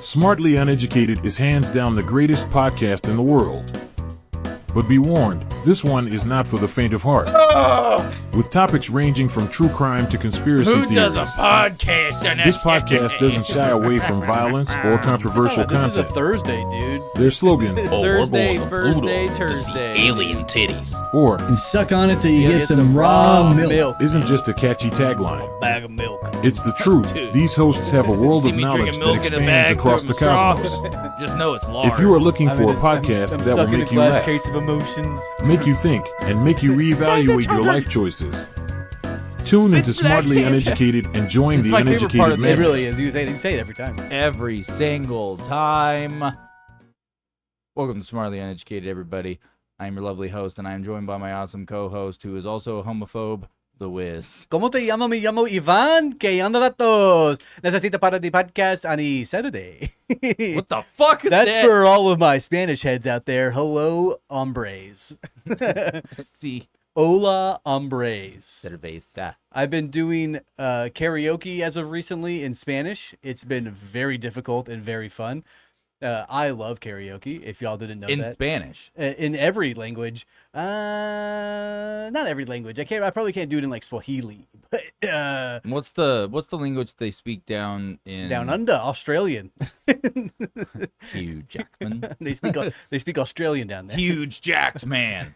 Smartly Uneducated is hands down the greatest podcast in the world. But be warned, this one is not for the faint of heart. With topics ranging from true crime to conspiracy theories. Who does a podcast on This podcast doesn't shy away from violence or controversial This content. is a Thursday, dude. Their slogan, Thursday, we're going to Thursday, Pluto Thursday. to see alien titties. or And suck on it till you Yeah, get some raw milk. isn't just a catchy tagline. Bag of milk. It's the truth. Dude. It's These hosts have a world See of me knowledge drinking that milk in a expands bag across from the straw. cosmos. Just know it's lard. If you are looking I for mean, a podcast I'm that will stuck in a make you glass laugh, case of emotions. make you think, and make you reevaluate your life choices, tune into Smartly Uneducated and join This is the my favorite part uneducated of It Madness. really is. You say it every time. every single time. Welcome to Smartly Uneducated, everybody. I am your lovely host, and I am joined by my awesome co-host, who is also a homophobe, The Wiz. ¿Cómo te llamo? Me llamo Ivan. ¿Qué onda, vatos? Necesito para the podcast on a Saturday. What the fuck is That's that? for all of my Spanish heads out there. Hello, hombres. the Hola, hombres. cerveza. I've been doing karaoke as of recently in Spanish. It's been very difficult and very fun. I love karaoke, if y'all didn't know In that. Spanish. In every language. Not every language. I probably can't do it in like Swahili. But What's the language they speak down in down under, Australian. Hugh Jackman? they speak Australian down there. Huge jacked man.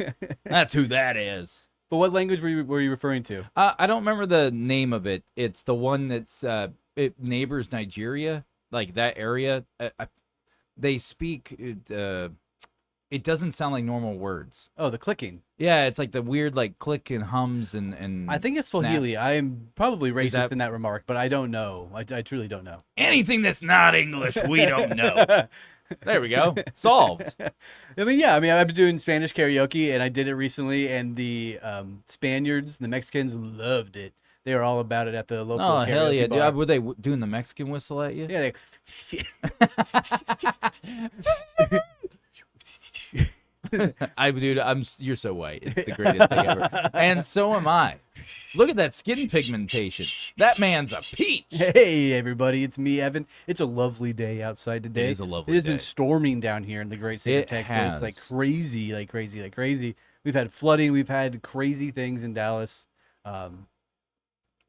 That's who that is. But what language were you referring to? I don't remember the name of it. It's the one that's it neighbors Nigeria, like that area. They speak. It doesn't sound like normal words. Oh, the clicking. Yeah, it's like the weird like click and hums and. I think it's Swahili. snaps. I am probably racist that- in that remark, but I don't know. I truly don't know. Anything that's not English, we don't know. There we go. Solved. I've been doing Spanish karaoke, and I did it recently, and the Spaniards, the Mexicans, loved it. They were all about it at the local Oh karaoke hell yeah! bar. Dude, were they doing the Mexican whistle at you? Yeah, You're so white. It's the greatest thing ever. And so am I. Look at that skin pigmentation. That man's a peach. Hey everybody, it's me, Evan. It's a lovely day outside today. It is a lovely It has day. been storming down here in the great state of It Texas. has. Like crazy. We've had flooding. We've had crazy things in Dallas. I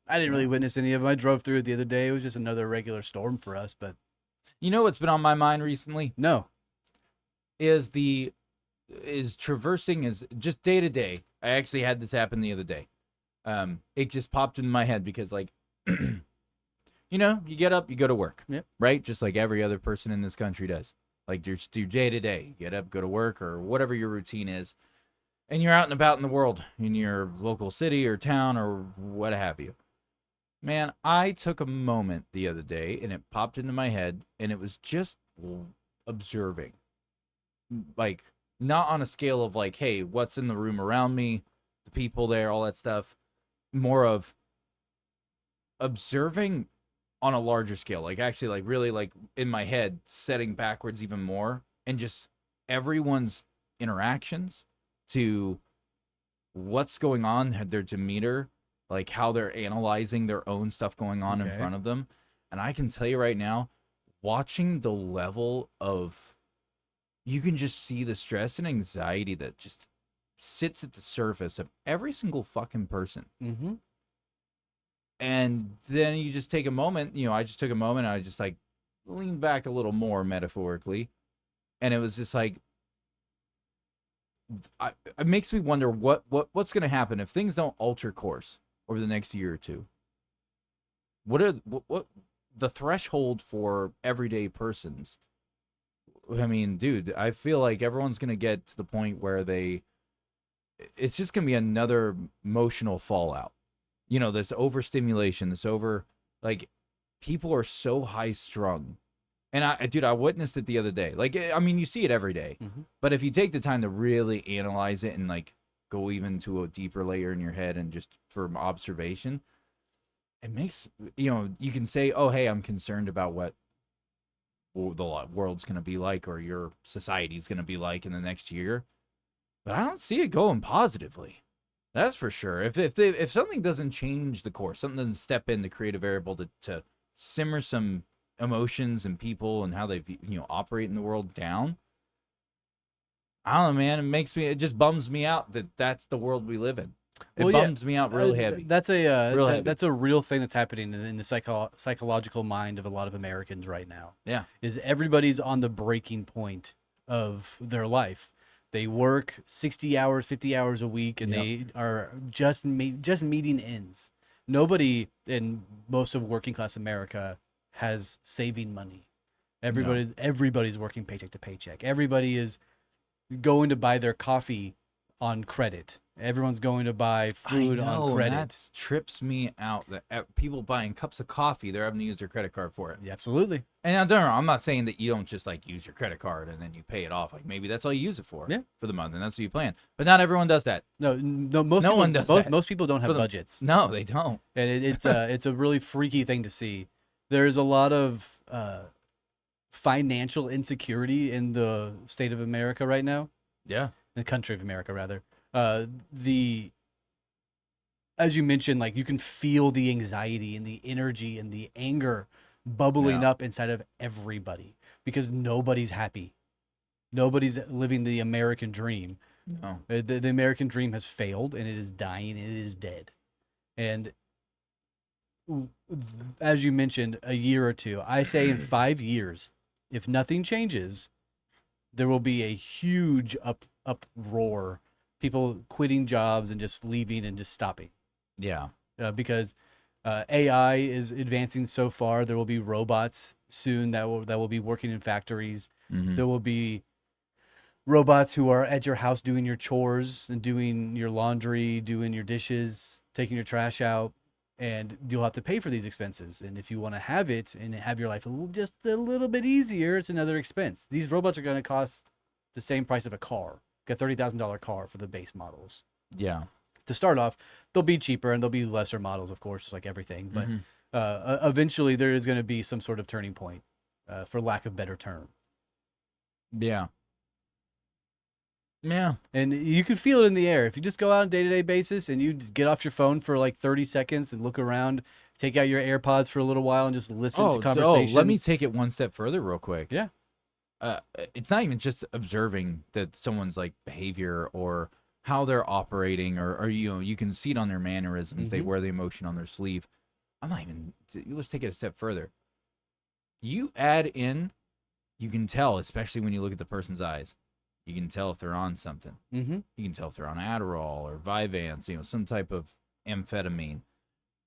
didn't really witness any of them. I drove through it the other day. It was just another regular storm for us, but You know what's been on my mind recently no. is traversing is just day to day. I actually had this happen the other day. It just popped in my head because like, you get up, you go to work, Yep. right? Just like every other person in this country does. Like you're just your day to day. You get up, go to work, or whatever your routine is, and you're out and about in the world, in your local city or town or what have you. Man, I took a moment the other day, and it popped into my head, and it was just observing. Like, not on a scale of like, hey, what's in the room around me, the people there, all that stuff. More of observing on a larger scale. Like, actually, like, really, like, in my head, setting backwards even more, and just everyone's interactions to what's going on, their demeanor, like how they're analyzing their own stuff going on in Okay. front of them. And I can tell you right now, watching the level of, you can just see the stress and anxiety that just sits at the surface of every single fucking person. Mm-hmm. And then you just take a moment, I just took a moment, and I just like leaned back a little more metaphorically. And it was just like, it makes me wonder what's going to happen if things don't alter course over the next year or two. What the threshold for everyday persons? I mean, dude, I feel like everyone's going to get to the point where it's just going to be another emotional fallout. This overstimulation, like, people are so high strung. And I witnessed it the other day. Like, I mean, you see it every day. Mm-hmm. But if you take the time to really analyze it and like go even to a deeper layer in your head and just from observation, it makes, you can say, oh, hey, I'm concerned about what the world's going to be like or your society's going to be like in the next year. But I don't see it going positively. That's for sure. If something doesn't change the course, something doesn't step in to create a variable to simmer some emotions and people and how they operate in the world down. I don't know, man. It just bums me out that that's the world we live in. It bums me out real heavy. That's a Real heavy. that's a real thing that's happening in the psychological mind of a lot of Americans right now. Yeah. Is everybody's on the breaking point of their life. They work 60 hours, 50 hours a week, and they are just meeting ends. Nobody in most of working class America has saving money. Everybody's working paycheck to paycheck. Everybody is going to buy their coffee on credit. Everyone's going to buy food on credit. That trips me out. That people buying cups of coffee, they're having to use their credit card for it. Yeah, absolutely. And now, don't know, I'm not saying that you don't just like use your credit card and then you pay it off. Like maybe that's all you use it for the month, and that's what you plan. But not everyone does that. No, most people, one does that. Most people don't have budgets. No, they don't. And it's a really freaky thing to see. There's a lot of financial insecurity in the state of America right now. Yeah. The country of America, rather. As you mentioned, like you can feel the anxiety and the energy and the anger bubbling up inside of everybody because nobody's happy. Nobody's living the American dream. No. The American dream has failed, and it is dying, and it is dead. And as you mentioned, a year or two, I say in 5 years, if nothing changes, there will be a huge uproar. People quitting jobs and just leaving and just stopping. Yeah. Because AI is advancing so far. There will be robots soon that will be working in factories. Mm-hmm. There will be robots who are at your house doing your chores and doing your laundry, doing your dishes, taking your trash out, and you'll have to pay for these expenses. And if you want to have it and have your life just a little bit easier, it's another expense. These robots are going to cost the same price of a car. A $30,000 car for the base models. Yeah. To start off, they'll be cheaper and there'll be lesser models, of course, just like everything. But eventually, there is going to be some sort of turning point, for lack of better term. Yeah. Yeah. And you can feel it in the air if you just go out on a day-to-day basis and you get off your phone for like 30 seconds and look around, take out your AirPods for a little while and just listen to conversations. Let me take it one step further, real quick. Yeah. It's not even just observing that someone's like behavior or how they're operating or you can see it on their mannerisms. Mm-hmm. They wear the emotion on their sleeve. Let's take it a step further. You add in, you can tell, especially when you look at the person's eyes, you can tell if they're on something. Mm-hmm. You can tell if they're on Adderall or Vyvanse, some type of amphetamine,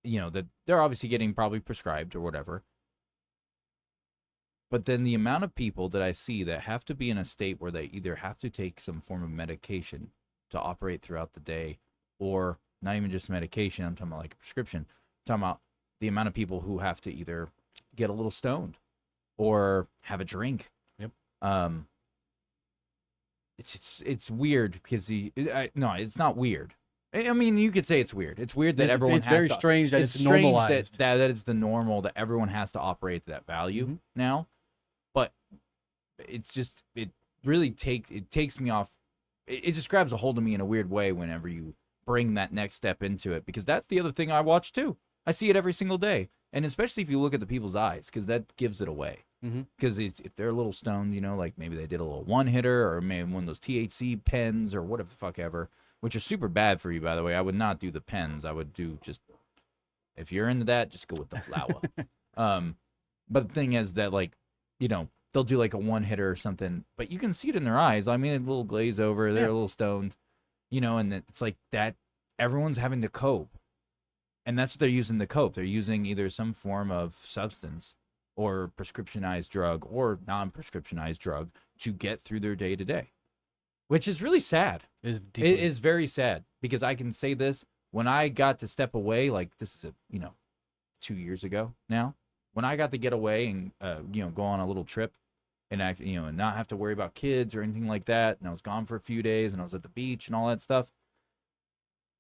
that they're obviously getting probably prescribed or whatever. But then the amount of people that I see that have to be in a state where they either have to take some form of medication to operate throughout the day, or not even just medication, I'm talking about like a prescription. I'm talking about the amount of people who have to either get a little stoned or have a drink. Yep. It's weird because no, it's not weird. I mean, you could say it's weird. It's weird that everyone. It's very strange that it's strange normalized. that it's the normal that everyone has to operate to that value now. But it's just it takes me off. It just grabs a hold of me in a weird way whenever you bring that next step into it, because that's the other thing I watch too. I see it every single day, and especially if you look at the people's eyes, because that gives it away. Because if they're a little stoned, like maybe they did a little one hitter or maybe one of those THC pens or whatever the fuck ever, which are super bad for you, by the way. I would not do the pens. I would do just, if you're into that, just go with the flower. But the thing is that they'll do like a one hitter or something, but you can see it in their eyes. I mean, a little glaze over, they're a little stoned, and it's like that. Everyone's having to cope. And that's what they're using to cope. They're using either some form of substance or prescriptionized drug or non-prescriptionized drug to get through their day to day, which is really sad. It is very sad, because I can say this, when I got to step away, like this is 2 years ago now, when I got to get away and go on a little trip and and not have to worry about kids or anything like that, and I was gone for a few days and I was at the beach and all that stuff,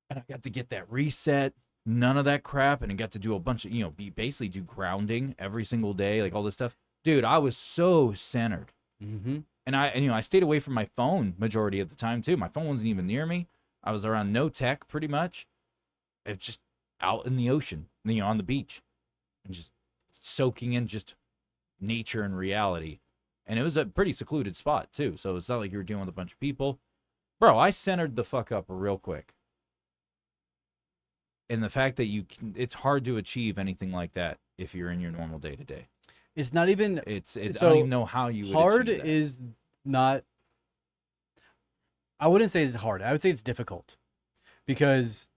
and I got to get that reset, none of that crap, and I got to do a bunch of basically do grounding every single day, like all this stuff. Dude, I was so centered. And I stayed away from my phone majority of the time too. My phone wasn't even near me. I was around no tech pretty much. It's just out in the ocean, on the beach, and just soaking in just nature and reality. And it was a pretty secluded spot too, so it's not like you were dealing with a bunch of people. Bro, I centered the fuck up real quick. And the fact that it's hard to achieve anything like that if you're in your normal day to day. It's not even. It's So I don't even know how you would hard achieve that. is not. I wouldn't say it's hard. I would say it's difficult, because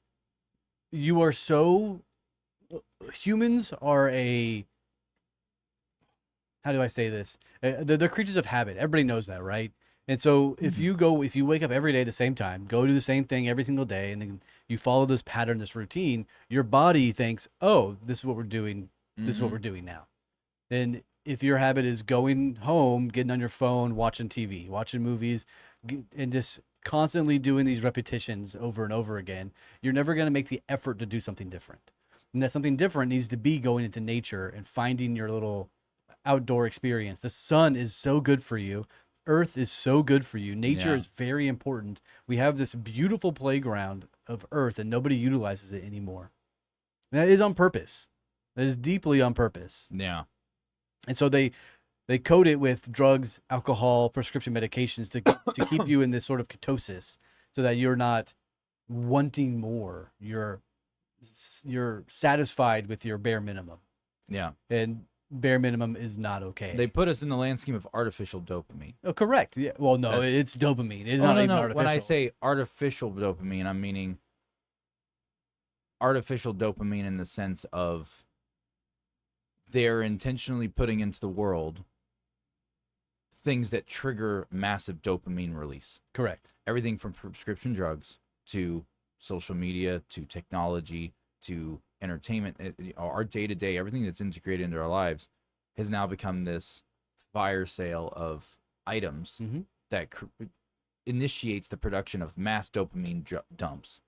you are so. Humans are a. How do I say this? They're creatures of habit. Everybody knows that, right? And so if you wake up every day at the same time, go do the same thing every single day, and then you follow this pattern, this routine, your body thinks, oh, this is what we're doing. This is what we're doing now. And if your habit is going home, getting on your phone, watching TV, watching movies, and just constantly doing these repetitions over and over again, you're never going to make the effort to do something different. And that something different needs to be going into nature and finding your little outdoor experience. The sun is so good for you. Earth is so good for you. Nature is very important. We have this beautiful playground of Earth, and nobody utilizes it anymore. And that is on purpose. That is deeply on purpose. Yeah. And so they coat it with drugs, alcohol, prescription medications to keep you in this sort of ketosis, so that you're not wanting more. You're satisfied with your bare minimum. Yeah. And bare minimum is not okay. They put us in the land scheme of artificial dopamine. Oh, correct. Yeah. Well, no, it's dopamine. It's Oh, not no, even no. artificial. When I say artificial dopamine, I'm meaning artificial dopamine in the sense of they're intentionally putting into the world things that trigger massive dopamine release. Correct. Everything from prescription drugs to social media to technology to entertainment, our day-to-day, everything that's integrated into our lives has now become this fire sale of items that initiates the production of mass dopamine dumps,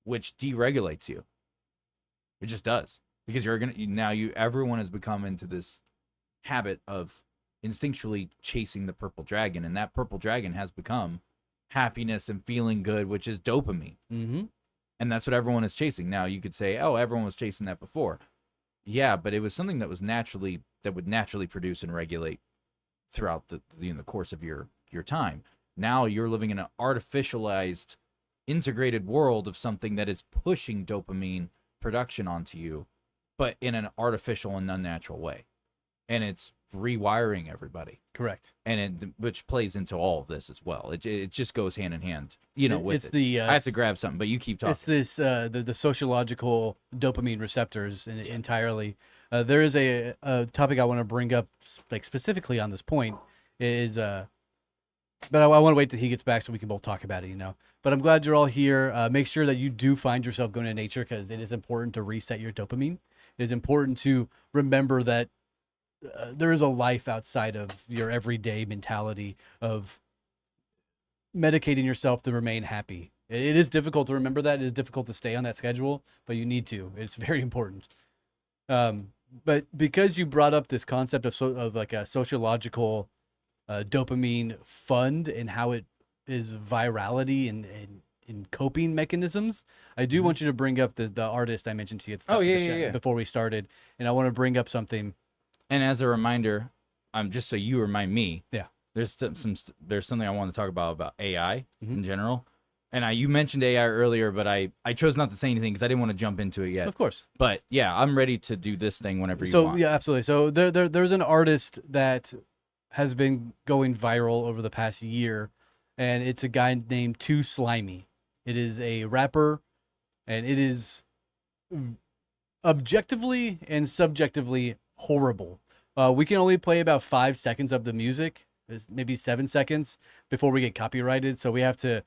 which deregulates you. It just does, because everyone has become into this habit of instinctually chasing the purple dragon, and that purple dragon has become happiness and feeling good, which is dopamine. And that's what everyone is chasing. Now you could say, oh, everyone was chasing that before. Yeah, but it was something that would naturally produce and regulate throughout the course of your time. Now you're living in an artificialized, integrated world of something that is pushing dopamine production onto you, but in an artificial and unnatural way. And it's rewiring everybody. Correct. And which plays into all of this as well. It just goes hand in hand. With it's it. I have to grab something, but you keep talking. It's this the sociological dopamine receptors entirely. There is a topic I want to bring up specifically on this point is but I want to wait till he gets back so we can both talk about it, But I'm glad you're all here. Make sure that you do find yourself going to nature, because it is important to reset your dopamine. It is important to remember that there is a life outside of your everyday mentality of medicating yourself to remain happy. It is difficult to remember that. It is difficult to stay on that schedule, but you need to. It's very important. But because you brought up this concept of like a sociological dopamine fund and how it is virality and coping mechanisms, I do want you to bring up the artist I mentioned to you at the top before we started, and I want to bring up something. And as a reminder, just so you remind me, there's something I want to talk about AI in general. And you mentioned AI earlier, but I chose not to say anything because I didn't want to jump into it yet. Of course. But yeah, I'm ready to do this thing whenever you want. So yeah, absolutely. So there's an artist that has been going viral over the past year, and it's a guy named Too Slimy. It is a rapper, and it is objectively and subjectively horrible. We can only play about 5 seconds of the music, maybe 7 seconds, before we get copyrighted. So we have to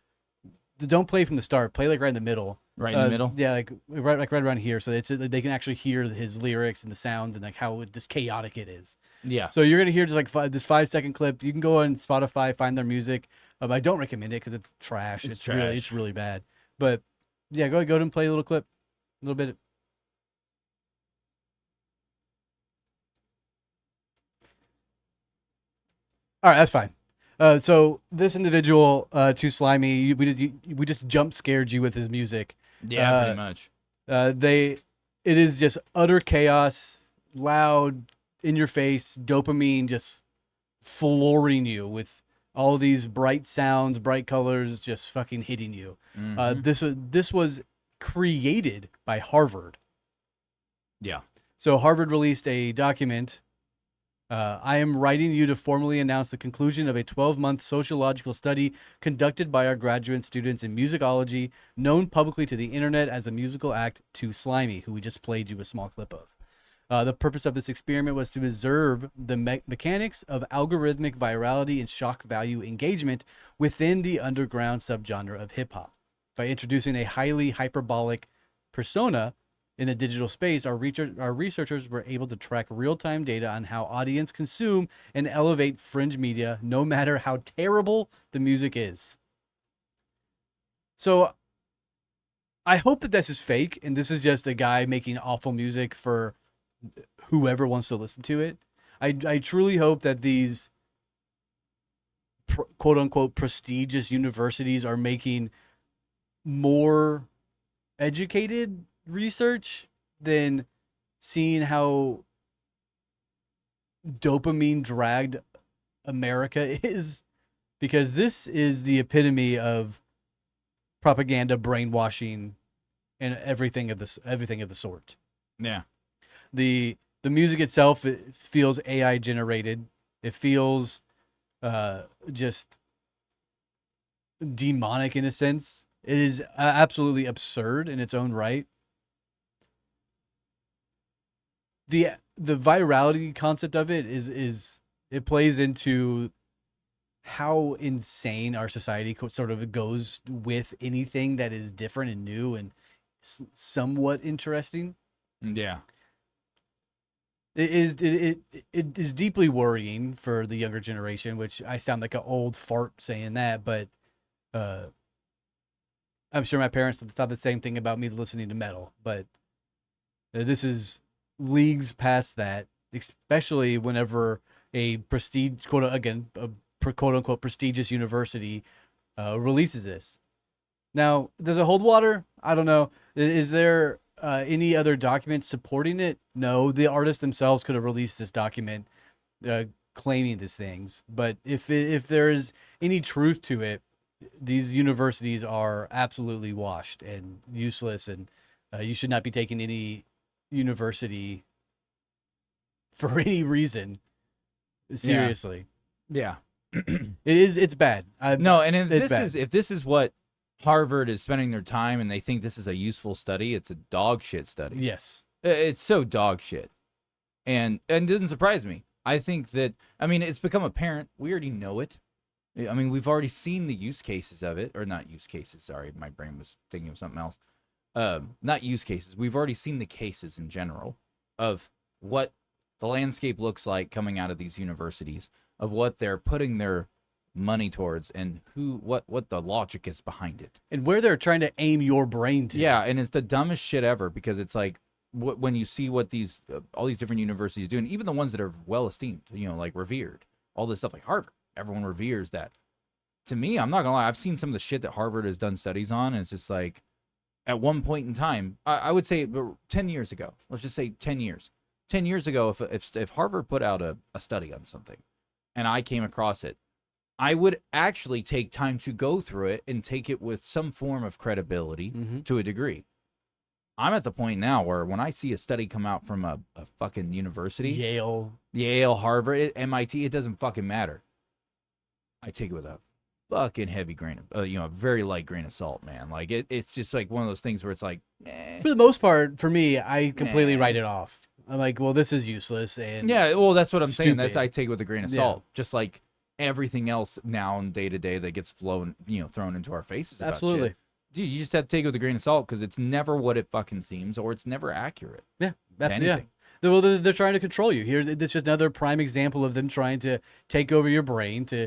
don't play from the start. Play like right in the middle. Right in the middle. Yeah, right around here, so they can actually hear his lyrics and the sounds and like how just chaotic it is. Yeah. So you're gonna hear just like this 5 second clip. You can go on Spotify, find their music. I don't recommend it because it's trash. It's trash. It's really bad. But yeah, go and play a little clip, a little bit. All right, that's fine. So this individual, Too Slimy, we just jump scared you with his music. Yeah, pretty much. It is just utter chaos, loud, in your face, dopamine just flooring you with all these bright sounds, bright colors, just fucking hitting you. This was created by Harvard. Yeah. So Harvard released a document. I am writing you to formally announce the conclusion of a 12-month sociological study conducted by our graduate students in musicology, known publicly to the internet as a musical act to Slimy, who we just played you a small clip of. The purpose of this experiment was to observe the mechanics of algorithmic virality and shock value engagement within the underground subgenre of hip-hop. By introducing a highly hyperbolic persona in the digital space, our researchers were able to track real-time data on how audience consume and elevate fringe media, no matter how terrible the music is. So I hope that this is fake, and this is just a guy making awful music for whoever wants to listen to it. I truly hope that these quote-unquote prestigious universities are making more educated research than seeing how dopamine dragged America is, because this is the epitome of propaganda, brainwashing, and everything of the sort. Yeah. The music itself, it feels AI generated. It feels just demonic in a sense. It is absolutely absurd in its own right. The virality concept of it is it plays into how insane our society sort of goes with anything that is different and new and somewhat interesting. Yeah. It is deeply worrying for the younger generation, which I sound like an old fart saying that, but I'm sure my parents thought the same thing about me listening to metal. But this is leagues past that, especially whenever a quote unquote prestigious university releases this. Now, does it hold water? I don't know. Is there any other documents supporting it? No, the artists themselves could have released this document claiming these things. But if there's any truth to it, these universities are absolutely washed and useless, and you should not be taking any university for any reason seriously. Yeah. It's bad. No, and if it's bad. if this is what Harvard is spending their time and they think this is a useful study, it's a dog shit study. Yes. It's so dog shit. And it doesn't surprise me. I think that, I mean, it's become apparent. We already know it. I mean, we've already seen the use cases of it, or not use cases. Sorry, my brain was thinking of something else. Not use cases. We've already seen the cases in general of what the landscape looks like coming out of these universities, of what they're putting their money towards, and what the logic is behind it, and where they're trying to aim your brain to. Yeah, and it's the dumbest shit ever, because it's like when you see what these all these different universities do, and even the ones that are well esteemed, like revered, all this stuff like Harvard. Everyone reveres that. To me, I'm not gonna lie, I've seen some of the shit that Harvard has done studies on, and it's just like, at one point in time, I would say 10 years ago, let's just say 10 years. 10 years ago, if Harvard put out a study on something, and I came across it, I would actually take time to go through it and take it with some form of credibility to a degree. I'm at the point now where when I see a study come out from a fucking university, Yale, Harvard, MIT, it doesn't fucking matter. I take it with a fucking heavy grain of, a very light grain of salt, man. Like it's just like one of those things where it's like, For the most part, for me, I completely write it off. I'm like, well, this is useless, and yeah, well, that's what I'm saying. stupid. I take it with a grain of salt, just like everything else now and day to day that gets thrown into our faces. Absolutely. About shit. Dude, you just have to take it with a grain of salt, because it's never what it fucking seems, or it's never accurate. Yeah, absolutely. Well, they're trying to control you. This is just another prime example of them trying to take over your brain, to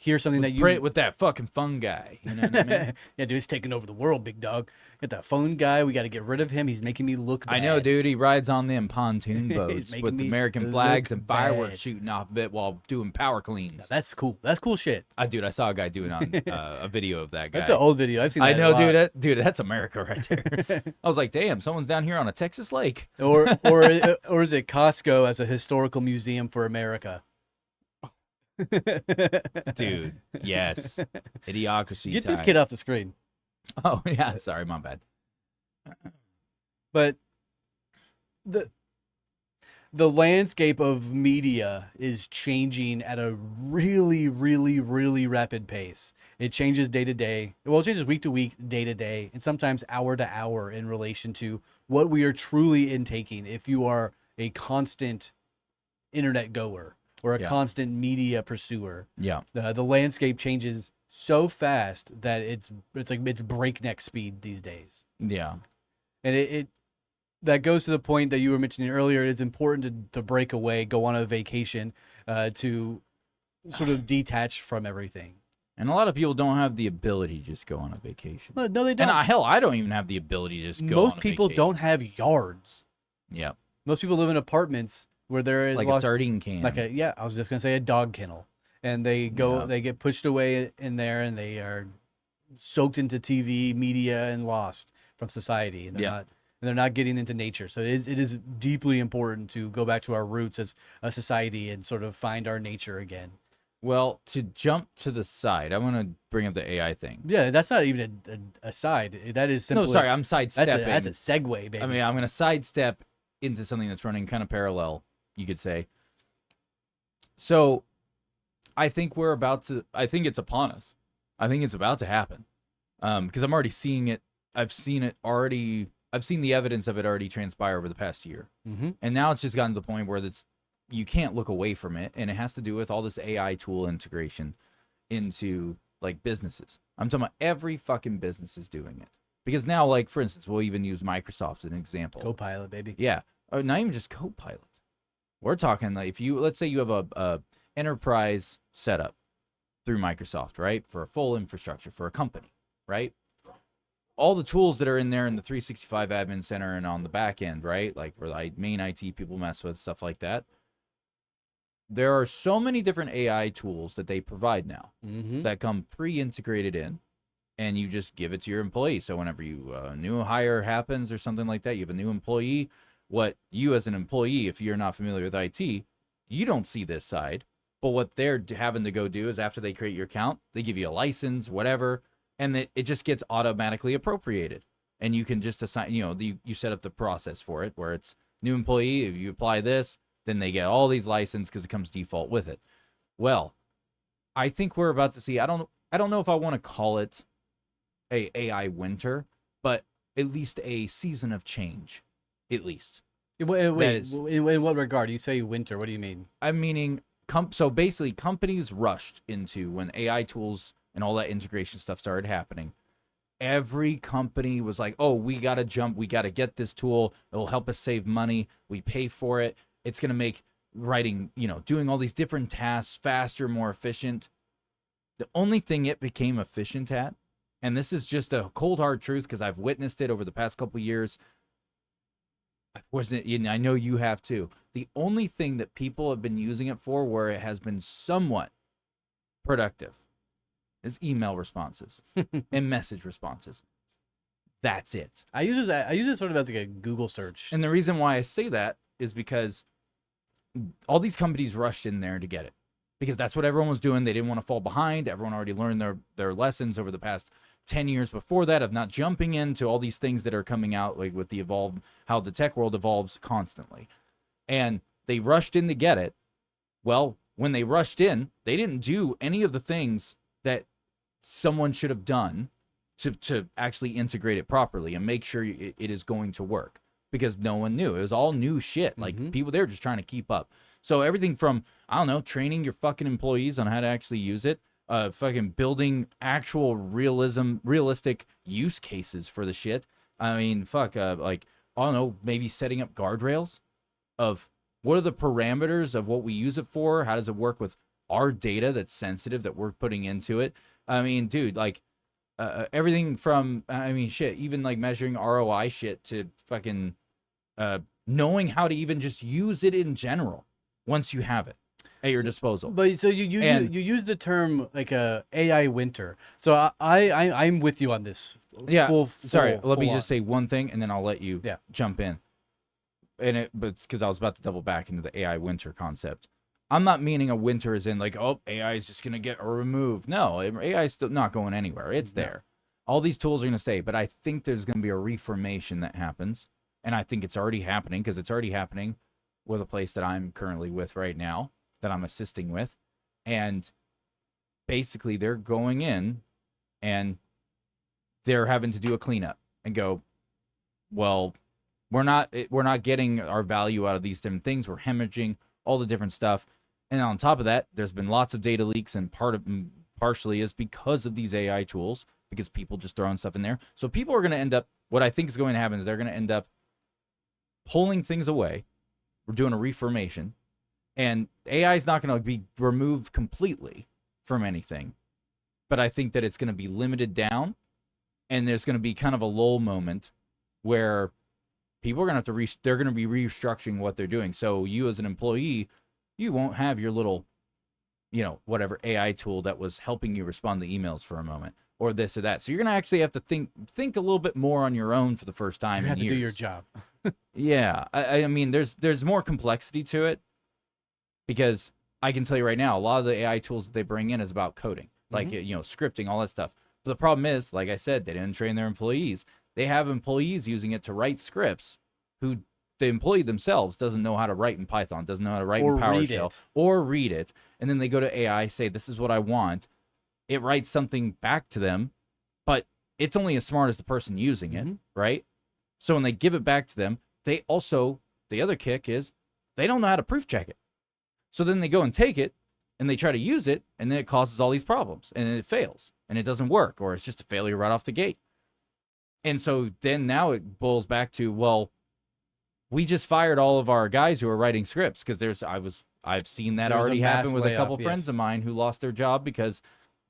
hear something that you Print with that fucking phone guy. You know what I mean? yeah, dude, he's taking over the world, big dog. Get that phone guy. We got to get rid of him. He's making me look bad. I know, dude. He rides on them pontoon boats making with me American flags look and fireworks bad. shooting off of it while doing power cleans. That's cool. That's cool shit. Dude, I saw a guy doing on a video of that guy. That's an old video. I've seen that I know, a lot. dude. That's America right there. I was like, damn, someone's down here on a Texas lake. or is it Costco as a historical museum for America? Dude, yes. Idiocracy. Get this time. kid off the screen. Oh, yeah. Sorry, my bad. But the landscape of media is changing at a really, really, really rapid pace. It changes day to day. Well, it changes week to week, day to day, and sometimes hour to hour in relation to what we are truly intaking. If you are a constant internet goer or a constant media pursuer, the landscape changes so fast that it's breakneck speed these days. Yeah. And it that goes to the point that you were mentioning earlier. It's important to break away, go on a vacation, to sort of detach from everything. And a lot of people don't have the ability to just go on a vacation. Well, no, they don't. And hell, I don't even have the ability to just go Most on a people vacation. don't have yards. Yeah. Most people live in apartments where there is Like a sardine can. I was just gonna say a dog kennel, and they get pushed away in there, and they are soaked into TV, media, and lost from society, and they're not getting into nature. So it is deeply important to go back to our roots as a society and sort of find our nature again. Well, to jump to the side, I want to bring up the AI thing. Yeah, that's not even a side. That is simply. No, sorry, I'm sidestepping. That's a segue, baby. I mean, I'm going to sidestep into something that's running kind of parallel, you could say. So, I think it's upon us. I think it's about to happen. Because I'm already seeing it. I've seen the evidence of it already transpire over the past year. Mm-hmm. And now it's just gotten to the point where you can't look away from it, and it has to do with all this AI tool integration into like businesses. I'm talking about every fucking business is doing it. Because now, like, for instance, we'll even use Microsoft as an example. Copilot, baby. Yeah. Not even just Copilot. We're talking like let's say you have a enterprise setup through Microsoft, right? For a full infrastructure for a company, right? All the tools that are in there in the 365 admin center and on the back end, right? Like where the main IT people mess with, stuff like that. There are so many different AI tools that they provide now that come pre-integrated in, and you just give it to your employee. So whenever a new hire happens or something like that, you have a new employee, what you as an employee, if you're not familiar with IT, you don't see this side. But what they're having to go do is after they create your account, they give you a license, whatever, and it just gets automatically appropriated. And you can just assign, you set up the process for it where it's new employee, if you apply this, then they get all these licenses because it comes default with it. Well, I think we're about to see, I don't know if I want to call it a AI winter, but at least a season of change, at least. Wait, in what regard? You say winter, what do you mean? I'm meaning, so basically companies rushed into when AI tools and all that integration stuff started happening. Every company was like, oh, we got to jump. We got to get this tool. It'll help us save money. We pay for it. It's going to make writing, doing all these different tasks faster, more efficient. The only thing it became efficient at, and this is just a cold hard truth because I've witnessed it over the past couple of years. I know you have too. The only thing that people have been using it for where it has been somewhat productive is email responses and message responses. That's it. I use it sort of as like a Google search. And the reason why I say that is because all these companies rushed in there to get it because that's what everyone was doing. They didn't want to fall behind. Everyone already learned their lessons over the past 10 years before that of not jumping into all these things that are coming out, like with how the tech world evolves constantly. And they rushed in to get it. Well, when they rushed in, they didn't do any of the things that someone should have done to actually integrate it properly and make sure it is going to work because no one knew. It was all new shit. Like people, they were just trying to keep up. So everything from, I don't know, training your fucking employees on how to actually use it, fucking building actual realistic use cases for the shit. I mean, like, I don't know, maybe setting up guardrails of what are the parameters of what we use it for? How does it work with our data that's sensitive that we're putting into it. I mean, dude, like everything from, I mean, shit, even like measuring ROI shit to fucking knowing how to even just use it in general once you have it at your disposal. But so you use the term like AI winter. So I'm with you on this. Yeah. Sorry, let me full just say one thing, and then I'll let you jump in. But it's because I was about to double back into the AI winter concept. I'm not meaning a winter as in like, oh, AI is just gonna get removed. No, AI is still not going anywhere. It's there. All these tools are gonna stay, but I think there's gonna be a reformation that happens, and I think it's already happening because it's already happening with a place that I'm currently with right now that I'm assisting with, and basically they're going in and they're having to do a cleanup and go, well, we're not getting our value out of these different things. We're hemorrhaging all the different stuff. And on top of that, there's been lots of data leaks, and partially is because of these AI tools, because people just throwing stuff in there. So people are going to end up, what I think is going to happen is they're going to end up pulling things away. We're doing a reformation, and AI is not going to be removed completely from anything, but I think that it's going to be limited down, and there's going to be kind of a lull moment where people are going to have to they're going to be restructuring what they're doing. So you as an employee, you won't have your little, whatever AI tool that was helping you respond to emails for a moment, or this or that. So you're going to actually have to think a little bit more on your own for the first time. You have in to do your years. job. Yeah. I mean, there's more complexity to it, because I can tell you right now, a lot of the AI tools that they bring in is about coding, like, scripting, all that stuff. But the problem is, like I said, they didn't train their employees. They have employees using it to write scripts who the employee themselves doesn't know how to write in Python, doesn't know how to write in PowerShell or read it. And then they go to AI, say, this is what I want. It writes something back to them, but it's only as smart as the person using it, right? So when they give it back to them, they also, the other kick is they don't know how to proof check it. So then they go and take it and they try to use it, and then it causes all these problems, and it fails, and it doesn't work, or it's just a failure right off the gate. And so then now it boils back to, well, we just fired all of our guys who are writing scripts, because I've seen that already happen with a couple friends of mine who lost their job because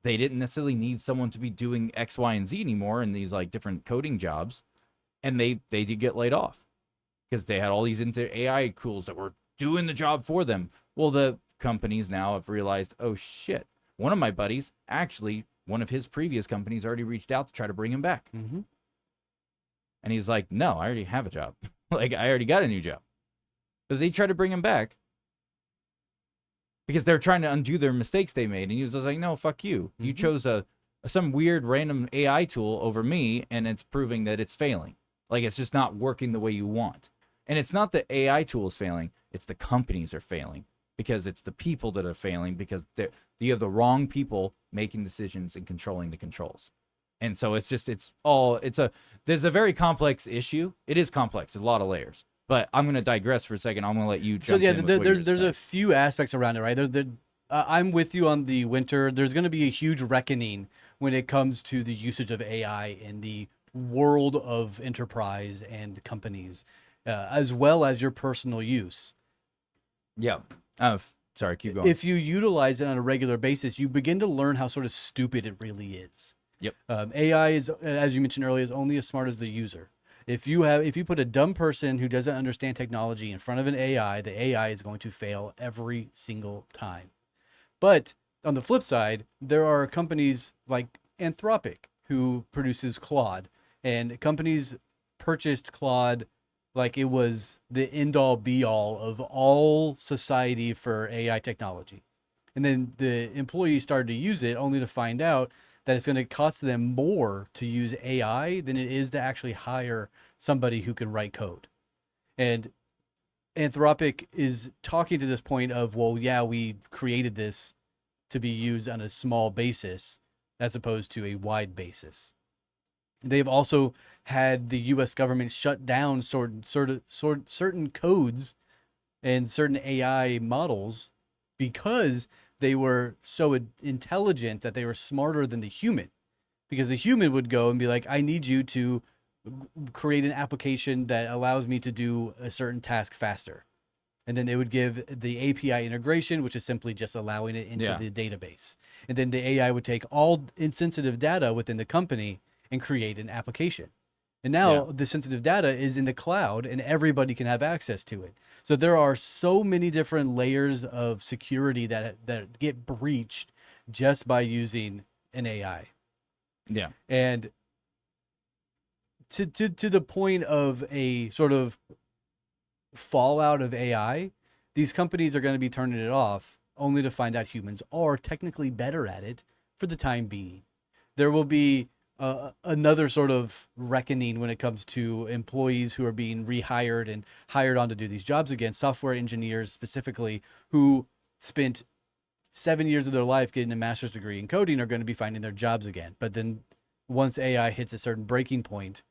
they didn't necessarily need someone to be doing X, Y, and Z anymore in these like different coding jobs, and they did get laid off because they had all these into AI tools that were doing the job for them. Well, the companies now have realized, oh shit, one of my buddies, actually, one of his previous companies already reached out to try to bring him back. And he's like, no, I already have a job. Like, I already got a new job. But they tried to bring him back because they're trying to undo their mistakes they made. And he was like, no, fuck you. You chose some weird random AI tool over me, and it's proving that it's failing. Like, it's just not working the way you want. And it's not the AI tool is failing. It's the companies are failing, because it's the people that are failing, because you have the wrong people making decisions and controlling the controls. And so there's a very complex issue. It is complex. There's a lot of layers. But I'm going to digress for a second. I'm going to let you jump in. So yeah, there's a few aspects around it, right? I'm with you on the winter. There's going to be a huge reckoning when it comes to the usage of AI in the world of enterprise and companies, as well as your personal use. Yeah. Sorry, keep going. If you utilize it on a regular basis, you begin to learn how sort of stupid it really is. Yep. AI is, as you mentioned earlier, is only as smart as the user. If you put a dumb person who doesn't understand technology in front of an AI, the AI is going to fail every single time. But on the flip side, there are companies like Anthropic who produces Claude, and companies purchased Claude like it was the end-all be-all of all society for AI technology. And then the employees started to use it only to find out that it's going to cost them more to use AI than it is to actually hire somebody who can write code. And Anthropic is talking to this point of, well, yeah, we created this to be used on a small basis as opposed to a wide basis. They've also had the U.S. government shut down certain codes and certain AI models because they were so intelligent that they were smarter than the human. Because the human would go and be like, I need you to create an application that allows me to do a certain task faster. And then they would give the API integration, which is simply just allowing it into Yeah. the database. And then the AI would take all insensitive data within the company and create an application. And now the sensitive data is in the cloud and everybody can have access to it. So there are so many different layers of security that get breached just by using an AI. Yeah. And to the point of a sort of fallout of AI, these companies are going to be turning it off only to find out humans are technically better at it for the time being. There will be another sort of reckoning when it comes to employees who are being rehired and hired on to do these jobs again. Software engineers specifically who spent 7 years of their life getting a master's degree in coding are going to be finding their jobs again. But then once AI hits a certain breaking point,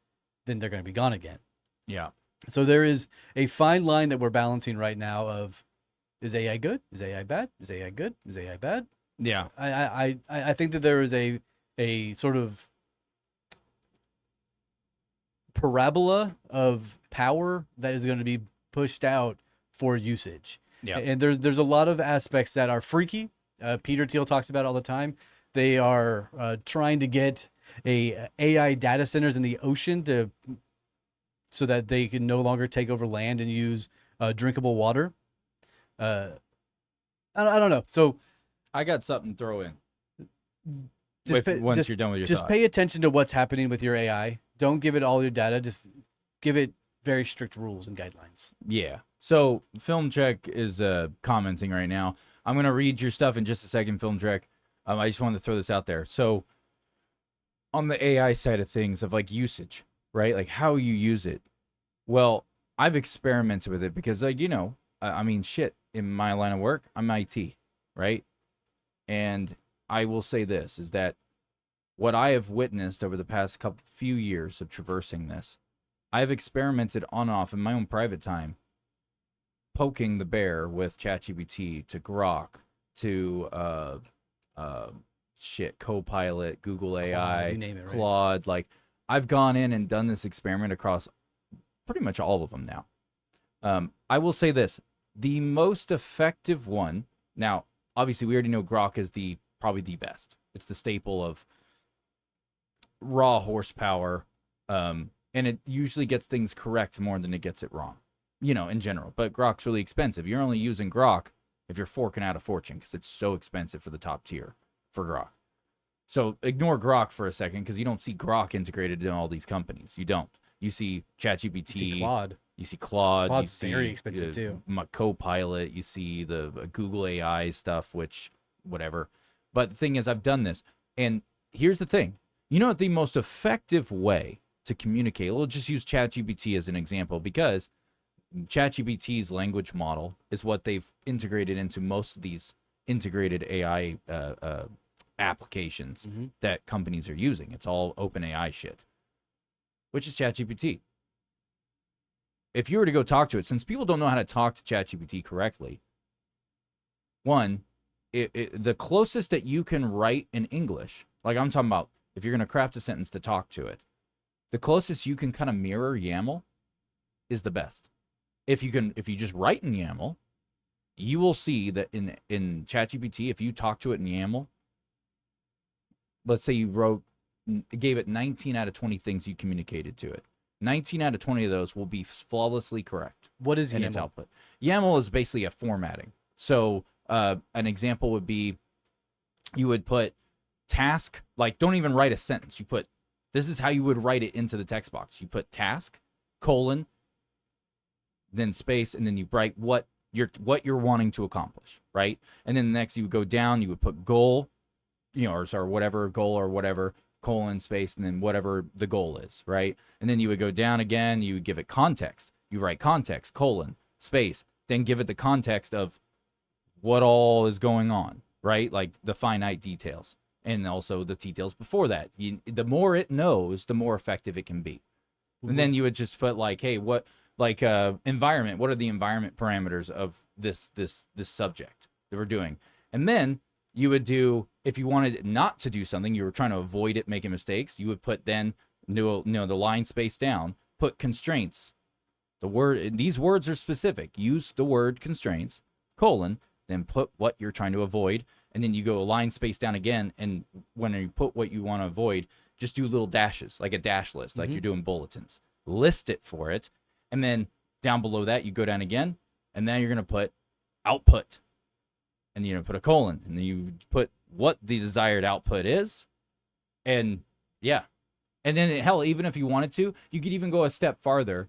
then they're going to be gone again. Yeah. So there is a fine line that we're balancing right now of, is AI good? Is AI bad? Is AI good? Is AI bad? Yeah. I think that there is a sort of parabola of power that is going to be pushed out for usage. Yeah. And there's a lot of aspects that are freaky. Peter Thiel talks about it all the time. They are trying to get AI data centers in the ocean so that they can no longer take over land and use drinkable water. I don't know. So I got something to throw in. once You're done with your just thought. pay attention to what's happening with your AI. Don't give it all your data. Just give it very strict rules and guidelines. Yeah. So Film Check is commenting right now. I'm going to read your stuff in just a second, Film Check. I just wanted to throw this out there. So on the AI side of things of like usage, right? Like how you use it. Well, I've experimented with it because like, I mean, shit, in my line of work, I'm IT, right? And I will say this is that what I have witnessed over the past few years of traversing this, I've experimented on and off in my own private time, poking the bear with ChatGPT to Grok to Copilot, Google AI, you name it, right? Claude. Like I've gone in and done this experiment across pretty much all of them now. I will say this: the most effective one. Now, obviously, we already know Grok is probably the best. It's the staple of raw horsepower, and it usually gets things correct more than it gets it wrong, in general. But Grok's really expensive. You're only using Grok if you're forking out a fortune because it's so expensive for the top tier for Grok. So ignore Grok for a second because you don't see Grok integrated in all these companies. You don't. You see ChatGPT. You see Claude. You see Claude. Claude's you see, very expensive too. Copilot. You see the Google AI stuff, which whatever. But the thing is, I've done this, and here's the thing. You know what the most effective way to communicate? We'll just use ChatGPT as an example because ChatGPT's language model is what they've integrated into most of these integrated AI applications that companies are using. It's all open AI shit, which is ChatGPT. If you were to go talk to it, since people don't know how to talk to ChatGPT correctly, one, the closest that you can write in English, like I'm talking about, if you're going to craft a sentence to talk to it, the closest you can kind of mirror YAML is the best. If you just write in YAML, you will see that in ChatGPT, if you talk to it in YAML, let's say you gave it 19 out of 20 things you communicated to it. 19 out of 20 of those will be flawlessly correct. What is YAML? In its output. YAML is basically a formatting. So an example would be you would put task, like don't even write a sentence. You put, this is how you would write it into the text box. You put task, colon, then space, and then you write what you're wanting to accomplish, right? And then next you would go down, you would put goal, or whatever goal or whatever, colon, space, and then whatever the goal is, right? And then you would go down again, you would give it context. You write context, colon, space, then give it the context of what all is going on, right? Like the finite details. And also the details before that. The more it knows, the more effective it can be. And then you would just put like, hey, what, like environment, what are the environment parameters of this subject that we're doing? And then you would do, if you wanted it not to do something, you were trying to avoid it making mistakes, you would put then, the line space down, put constraints, These words are specific. Use the word constraints, colon, then put what you're trying to avoid, and then you go a line space down again, and when you put what you want to avoid, just do little dashes, like a dash list, like you're doing bulletins. List it for it, and then down below that, you go down again, and then you're going to put output, and you're going to put a colon, and then you put what the desired output is, and yeah. And then, hell, even if you wanted to, you could even go a step farther.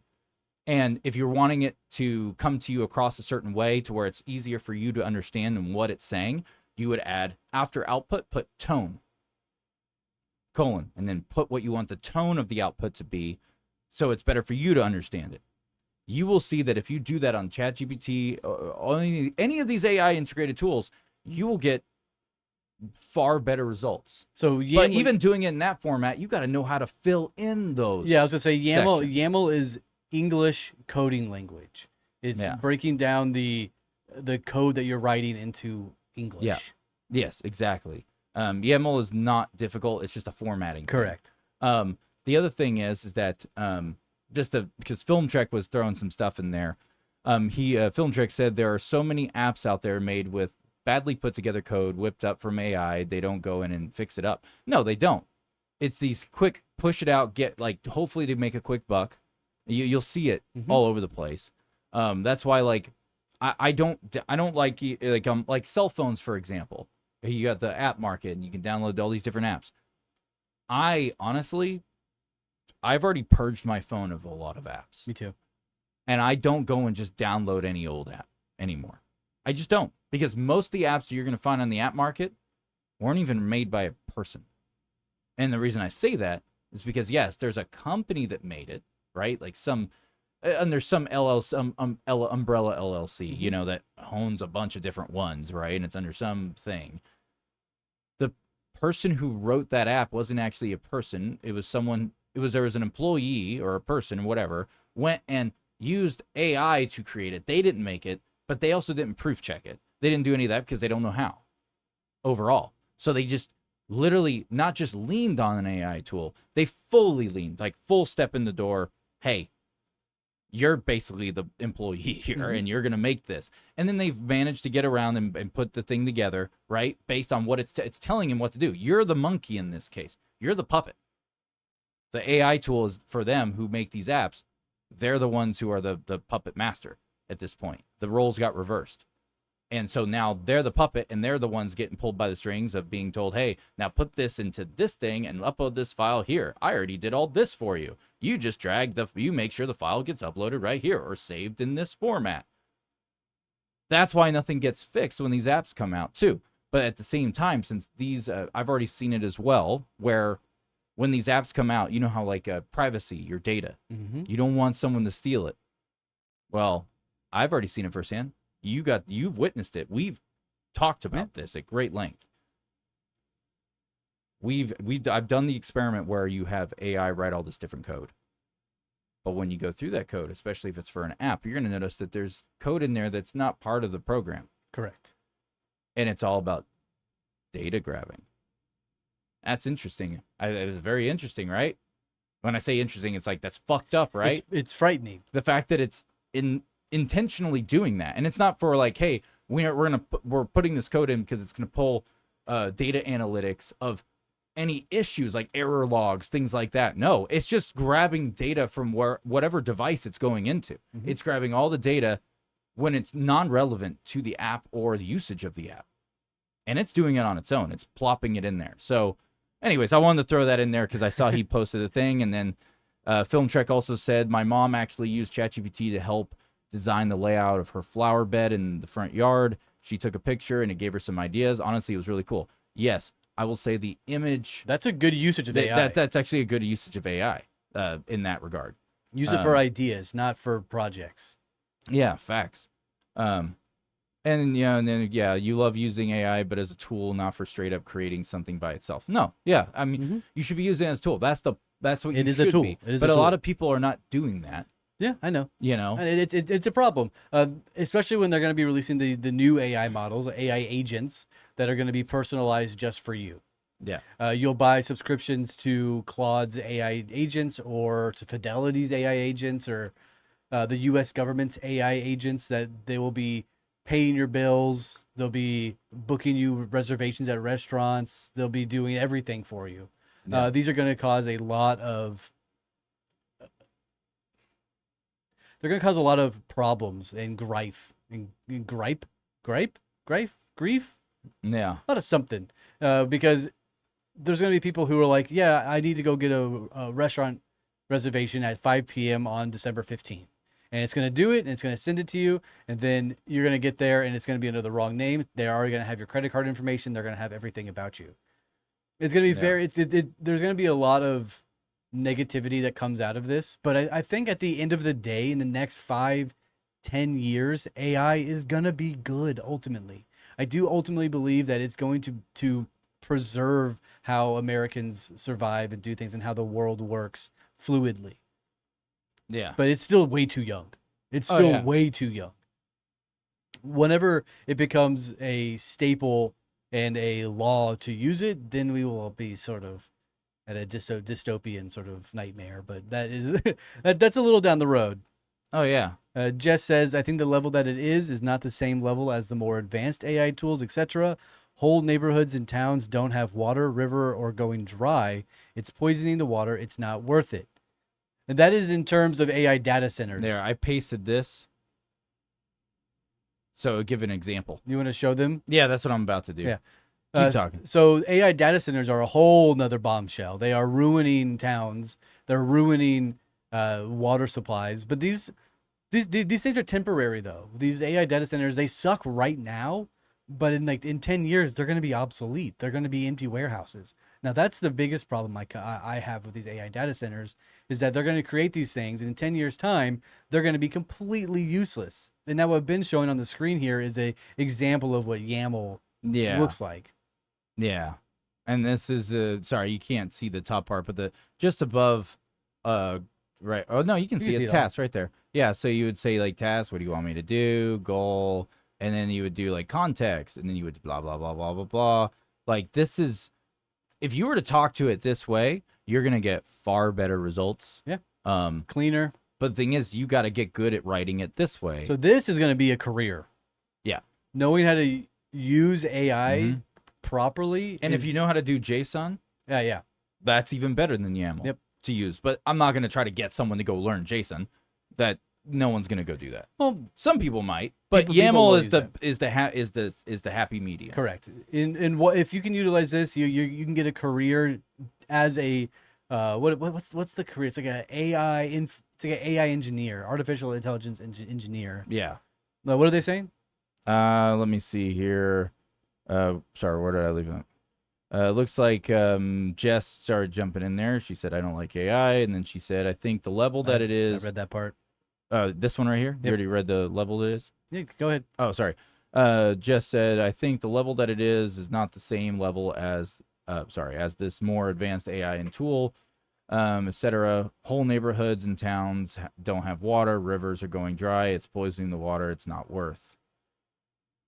And if you're wanting it to come to you across a certain way to where it's easier for you to understand and what it's saying, you would add, after output, put tone, colon, and then put what you want the tone of the output to be so it's better for you to understand it. You will see that if you do that on ChatGPT, or any of these AI integrated tools, you will get far better results. So but even doing it in that format, you got to know how to fill in those. Yeah, I was gonna say sections. YAML is English coding language. It's breaking down the code that you're writing into English. Yeah. Yes, exactly. YAML is not difficult. It's just a formatting. Correct. Thing. The other thing is that because Film Trek was throwing some stuff in there. Film Trek said there are so many apps out there made with badly put together code whipped up from AI. They don't go in and fix it up. No, they don't. It's these quick push it out, get like hopefully to make a quick buck. You'll see it all over the place. That's why like I don't like cell phones, for example. You got the app market and you can download all these different apps. I've already purged my phone of a lot of apps. Me too. And I don't go and just download any old app anymore. I just don't, because most of the apps you're going to find on the app market weren't even made by a person. And the reason I say that is because yes, there's a company that made it, right? Like under some LLC, umbrella LLC, you know, that owns a bunch of different ones, right? And it's under something. The person who wrote that app wasn't actually a person. It was someone. There was an employee or a person, whatever, went and used AI to create it. They didn't make it, but they also didn't proof check it. They didn't do any of that because they don't know how overall. So they just literally not just leaned on an AI tool. They fully leaned, like full step in the door. Hey, you're basically the employee here and you're going to make this. And then they've managed to get around and put the thing together, right? Based on what it's telling him what to do. You're the monkey in this case. You're the puppet. The AI tool is for them who make these apps. They're the ones who are the puppet master at this point. The roles got reversed. And so now they're the puppet and they're the ones getting pulled by the strings of being told, hey, now put this into this thing and upload this file here. I already did all this for you. You just you make sure the file gets uploaded right here or saved in this format. That's why nothing gets fixed when these apps come out too. But at the same time, since these, I've already seen it as well, where when these apps come out, you know how like privacy, your data, you don't want someone to steal it. Well, I've already seen it firsthand. You've witnessed it. We've talked about this at great length. I've done the experiment where you have AI write all this different code. But when you go through that code, especially if it's for an app, you're going to notice that there's code in there that's not part of the program. Correct. And it's all about data grabbing. That's interesting. It's very interesting, right? When I say interesting, it's like that's fucked up, right? It's frightening. The fact that it's intentionally doing that, and it's not for like, hey, we're putting this code in because it's gonna pull data analytics of any issues like error logs, things like that. No, it's just grabbing data from whatever device it's going into. It's grabbing all the data when it's non-relevant to the app or the usage of the app, and it's doing it on its own. It's plopping it in there. So anyways, I wanted to throw that in there because I saw he posted a thing. And then Film Trek also said, my mom actually used ChatGPT to help design the layout of her flower bed in the front yard. She took a picture and it gave her some ideas. Honestly, it was really cool. Yes, I will say the image. That's a good usage of AI. That's actually a good usage of AI in that regard. Use it for ideas, not for projects. Yeah, facts. And you love using AI, but as a tool, not for straight up creating something by itself. No, yeah, I mean, you should be using it as a tool. That's what it you is should a tool. be. It is but a a tool. lot of people are not doing that. Yeah, I know. You know, and it's a problem, especially when they're going to be releasing the new AI models, AI agents that are going to be personalized just for you. Yeah. You'll buy subscriptions to Claude's AI agents or to Fidelity's AI agents or the U.S. government's AI agents that they will be paying your bills. They'll be booking you reservations at restaurants. They'll be doing everything for you. Yeah. These are going to cause a lot of they're going to cause a lot of problems and grief. Grief, Yeah. a lot of something, because there's going to be people who are like, yeah, I need to go get a restaurant reservation at 5 p.m. on December 15th. And it's going to do it, and it's going to send it to you, and then you're going to get there, and it's going to be under the wrong name. They're already going to have your credit card information. They're going to have everything about you. It's going to be there's going to be a lot of negativity that comes out of this. But I think at the end of the day, in the next 5-10 years, AI is going to be good ultimately. I do ultimately believe that it's going to preserve how Americans survive and do things and how the world works fluidly. Yeah. But it's still way too young. It's still way too young. Whenever it becomes a staple and a law to use it, then we will be sort of at a dystopian sort of nightmare. But that is that's a little down the road. Oh, yeah. Jess says, I think the level that it is not the same level as the more advanced AI tools, etc. Whole neighborhoods and towns don't have water, river, or going dry. It's poisoning the water. It's not worth it. And that is in terms of AI data centers. There, I pasted this. So give an example. You want to show them? Yeah, that's what I'm about to do. Yeah. Keep talking. So AI data centers are a whole nother bombshell. They are ruining towns. They're ruining water supplies. But these things are temporary, though. These AI data centers, they suck right now. But in 10 years, they're going to be obsolete. They're going to be empty warehouses. Now, that's the biggest problem I have with these AI data centers is that they're going to create these things. And in 10 years' time, they're going to be completely useless. And now what Ben's showing on the screen here is a example of what YAML looks like. Yeah. And this is sorry, you can't see the top part, but the just above right. Oh no, you can see it's task right there. Yeah, so you would say like task, what do you want me to do? Goal, and then you would do like context, and then you would blah blah blah blah blah blah. Like this is if you were to talk to it this way, you're going to get far better results. Yeah. Cleaner. But the thing is, you got to get good at writing it this way. So this is going to be a career. Yeah. Knowing how to use AI properly. And if you know how to do JSON, yeah, that's even better than YAML to use. But I'm not going to try to get someone to go learn JSON. That no one's going to go do that. Well, some people might, but YAML is the happy medium. Correct. In what if you can utilize this, you can get a career as a what's the career? It's like an AI engineer, artificial intelligence engineer. Yeah. Now, what are they saying? Let me see here. Sorry, where did I leave it? Looks like Jess started jumping in there. She said, I don't like AI. And then she said, I think the level that it is. I read that part. This one right here? You already read the level it is? Yeah, go ahead. Oh, sorry. Jess said, I think the level that it is not the same level as this more advanced AI and tool, etc. Whole neighborhoods and towns don't have water. Rivers are going dry. It's poisoning the water. It's not worth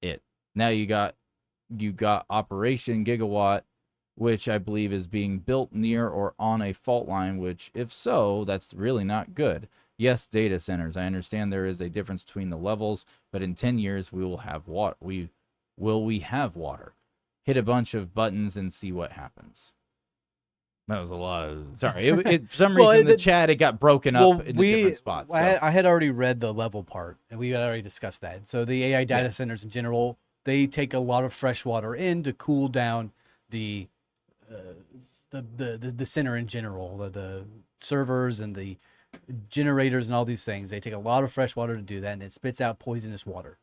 it. Now you got Operation Gigawatt, which I believe is being built near or on a fault line, which if so, that's really not good. Yes, data centers. I understand there is a difference between the levels, but in 10 years we will have water. We have water. Hit a bunch of buttons and see what happens. That was a lot of... Sorry. For some reason, the chat, it got broken up into different spots. So. I had already read the level part, and we had already discussed that. So the AI data centers in general, they take a lot of fresh water in to cool down the center in general, the servers and the generators and all these things. They take a lot of fresh water to do that, and it spits out poisonous water,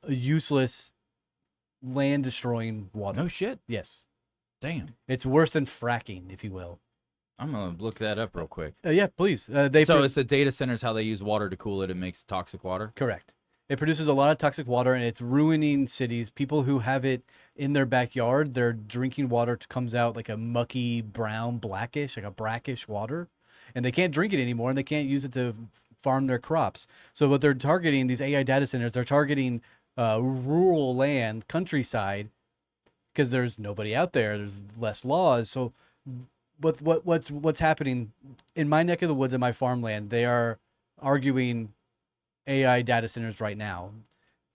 useless, land-destroying water. No shit. Yes. Damn. It's worse than fracking, if you will. I'm gonna look that up real quick. Yeah, please. So it's the data centers, how they use water to cool it. It makes toxic water. Correct. It produces a lot of toxic water, and it's ruining cities. People who have it in their backyard, their drinking water comes out like a mucky, brown, blackish, like a brackish water. And they can't drink it anymore, and they can't use it to farm their crops. So what they're targeting, these AI data centers, they're targeting rural land, countryside, because there's nobody out there. There's less laws. So what's happening in my neck of the woods, in my farmland, they are arguing AI data centers right now.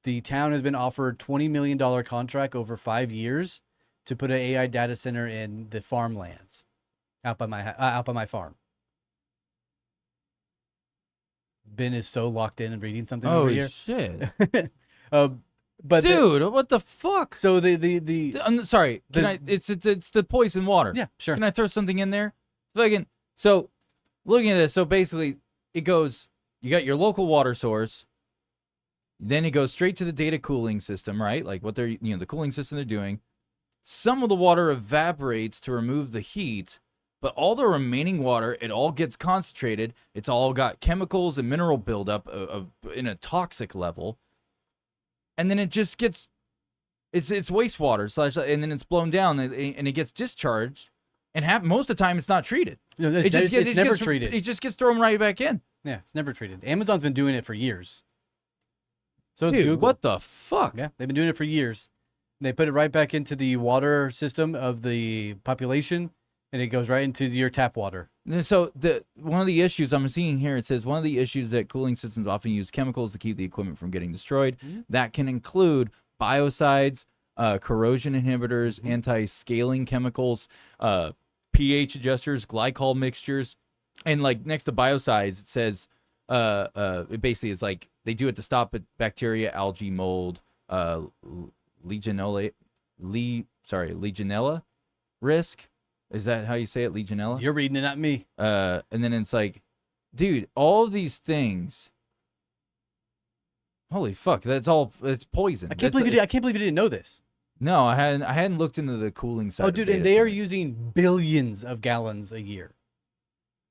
The town has been offered $20 million contract over 5 years to put an AI data center in the farmlands out by my farm. Ben is so locked in and reading something over Oh here. shit, But dude, what the fuck? so the I'm sorry. Can I? It's the poison water. yeah, sure. Can I throw something in there? So looking at this, so basically it goes. You got your local water source. Then it goes straight to the data cooling system, right? Like what they're, the cooling system they're doing. Some of the water evaporates to remove the heat, but all the remaining water, it all gets concentrated. It's all got chemicals and mineral buildup in a toxic level. And then it just gets, it's wastewater and then it's blown down and it gets discharged. And most of the time it's not treated. It's never treated. It just gets thrown right back in. Yeah, it's never treated. Amazon's been doing it for years. So Dude, Google. what the fuck? Yeah, they've been doing it for years. They put it right back into the water system of the population, and it goes right into your tap water. And so one of the issues I'm seeing here, it says one of the issues that cooling systems often use chemicals to keep the equipment from getting destroyed. Mm-hmm. That can include biocides, corrosion inhibitors, anti-scaling chemicals, pH adjusters, glycol mixtures, and like next to biocides, it says it basically is like they do it to stop bacteria, algae, mold, Legionella risk. Is that how you say it? Legionella? You're reading it, not me. And then it's like, dude, all of these things. Holy fuck, it's poison. I can't believe you didn't know this. No, I hadn't looked into the cooling side. Oh, of dude, data and they are centers. using billions of gallons a year.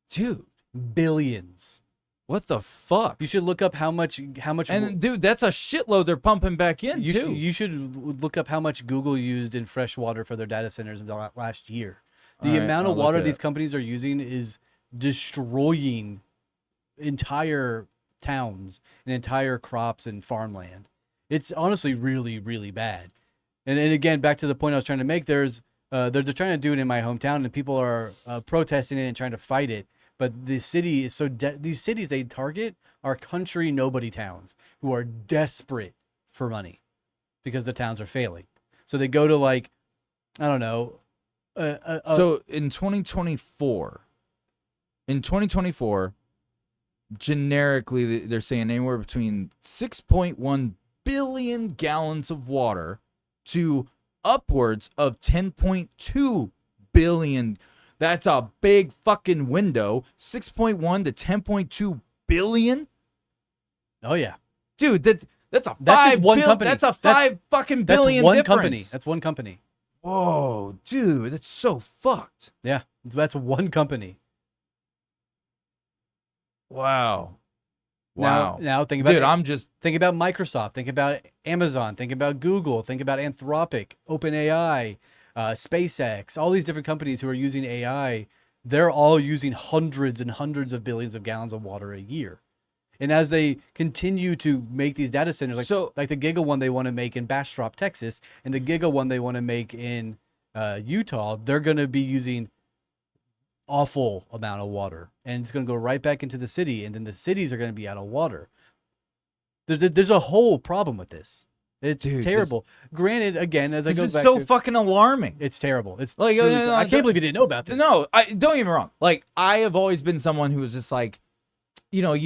Dude, Billions. what the fuck? You should look up how much. And dude, that's a shitload they're pumping back in too. You should look up how much Google used in fresh water for their data centers in the last year. The All right, amount I'll of look water it these up. companies are using is destroying entire towns and entire crops and farmland. It's honestly really, really bad. And again, back to the point I was trying to make, they're trying to do it in my hometown, and people are protesting it and trying to fight it. But the city is these cities they target are country nobody towns who are desperate for money because the towns are failing. So they go to like, I don't know. So in 2024, generically, they're saying anywhere between 6.1 billion gallons of water to upwards of 10.2 billion. That's a big fucking window. 6.1 to 10.2 billion. Oh yeah, Dude, that's a That's just one bil- company. That's a That's- five fucking that's billion one difference. company. That's one company. Whoa, dude, that's so fucked. Yeah, that's one company. Wow. Wow. Now think about Dude, think about Microsoft. Think about Amazon. Think about Google. Think about Anthropic, OpenAI, SpaceX. All these different companies who are using AI, they're all using hundreds and hundreds of billions of gallons of water a year. And as they continue to make these data centers, like the Giga one they want to make in Bastrop, Texas, and the Giga one they want to make in Utah, they're going to be using awful amount of water, and it's going to go right back into the city, and then the cities are going to be out of water. There's a whole problem with this. It's terrible. Granted, again, as I go back, so fucking alarming. it's terrible. It's Like, I can't believe you didn't know about this. No, don't get me wrong. Like, I have always been someone who was just like, you know,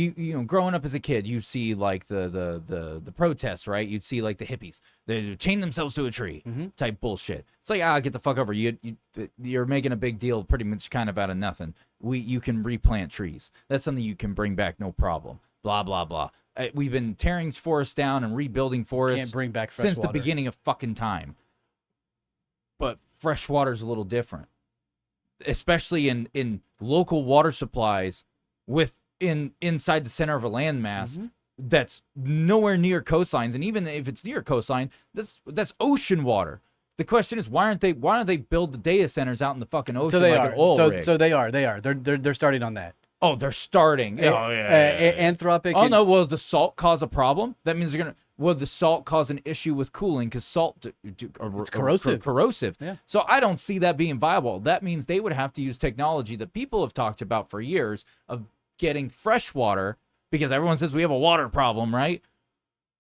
growing up as a kid, you see like the protests, right? You'd see like the hippies, they chain themselves to a tree type bullshit. It's like, get the fuck over. You're making a big deal, pretty much kind of out of nothing. You can replant trees. That's something you can bring back, no problem. Blah blah blah. We've been tearing forests down and rebuilding forests. Can't bring back fresh since water. the beginning of fucking time. But fresh water is a little different, especially in local water supplies inside the center of a landmass that's nowhere near coastlines, and even if it's near coastline, that's ocean water. The question is, why don't they build the data centers out in the fucking ocean? So they like are. an oil rig? So they are. They're starting on that. Oh, they're starting. Anthropic. Oh no, will the salt cause a problem? That means will the salt cause an issue with cooling? Because salt it's corrosive. Corrosive. Yeah. So I don't see that being viable. That means they would have to use technology that people have talked about for years of getting fresh water because everyone says we have a water problem, right?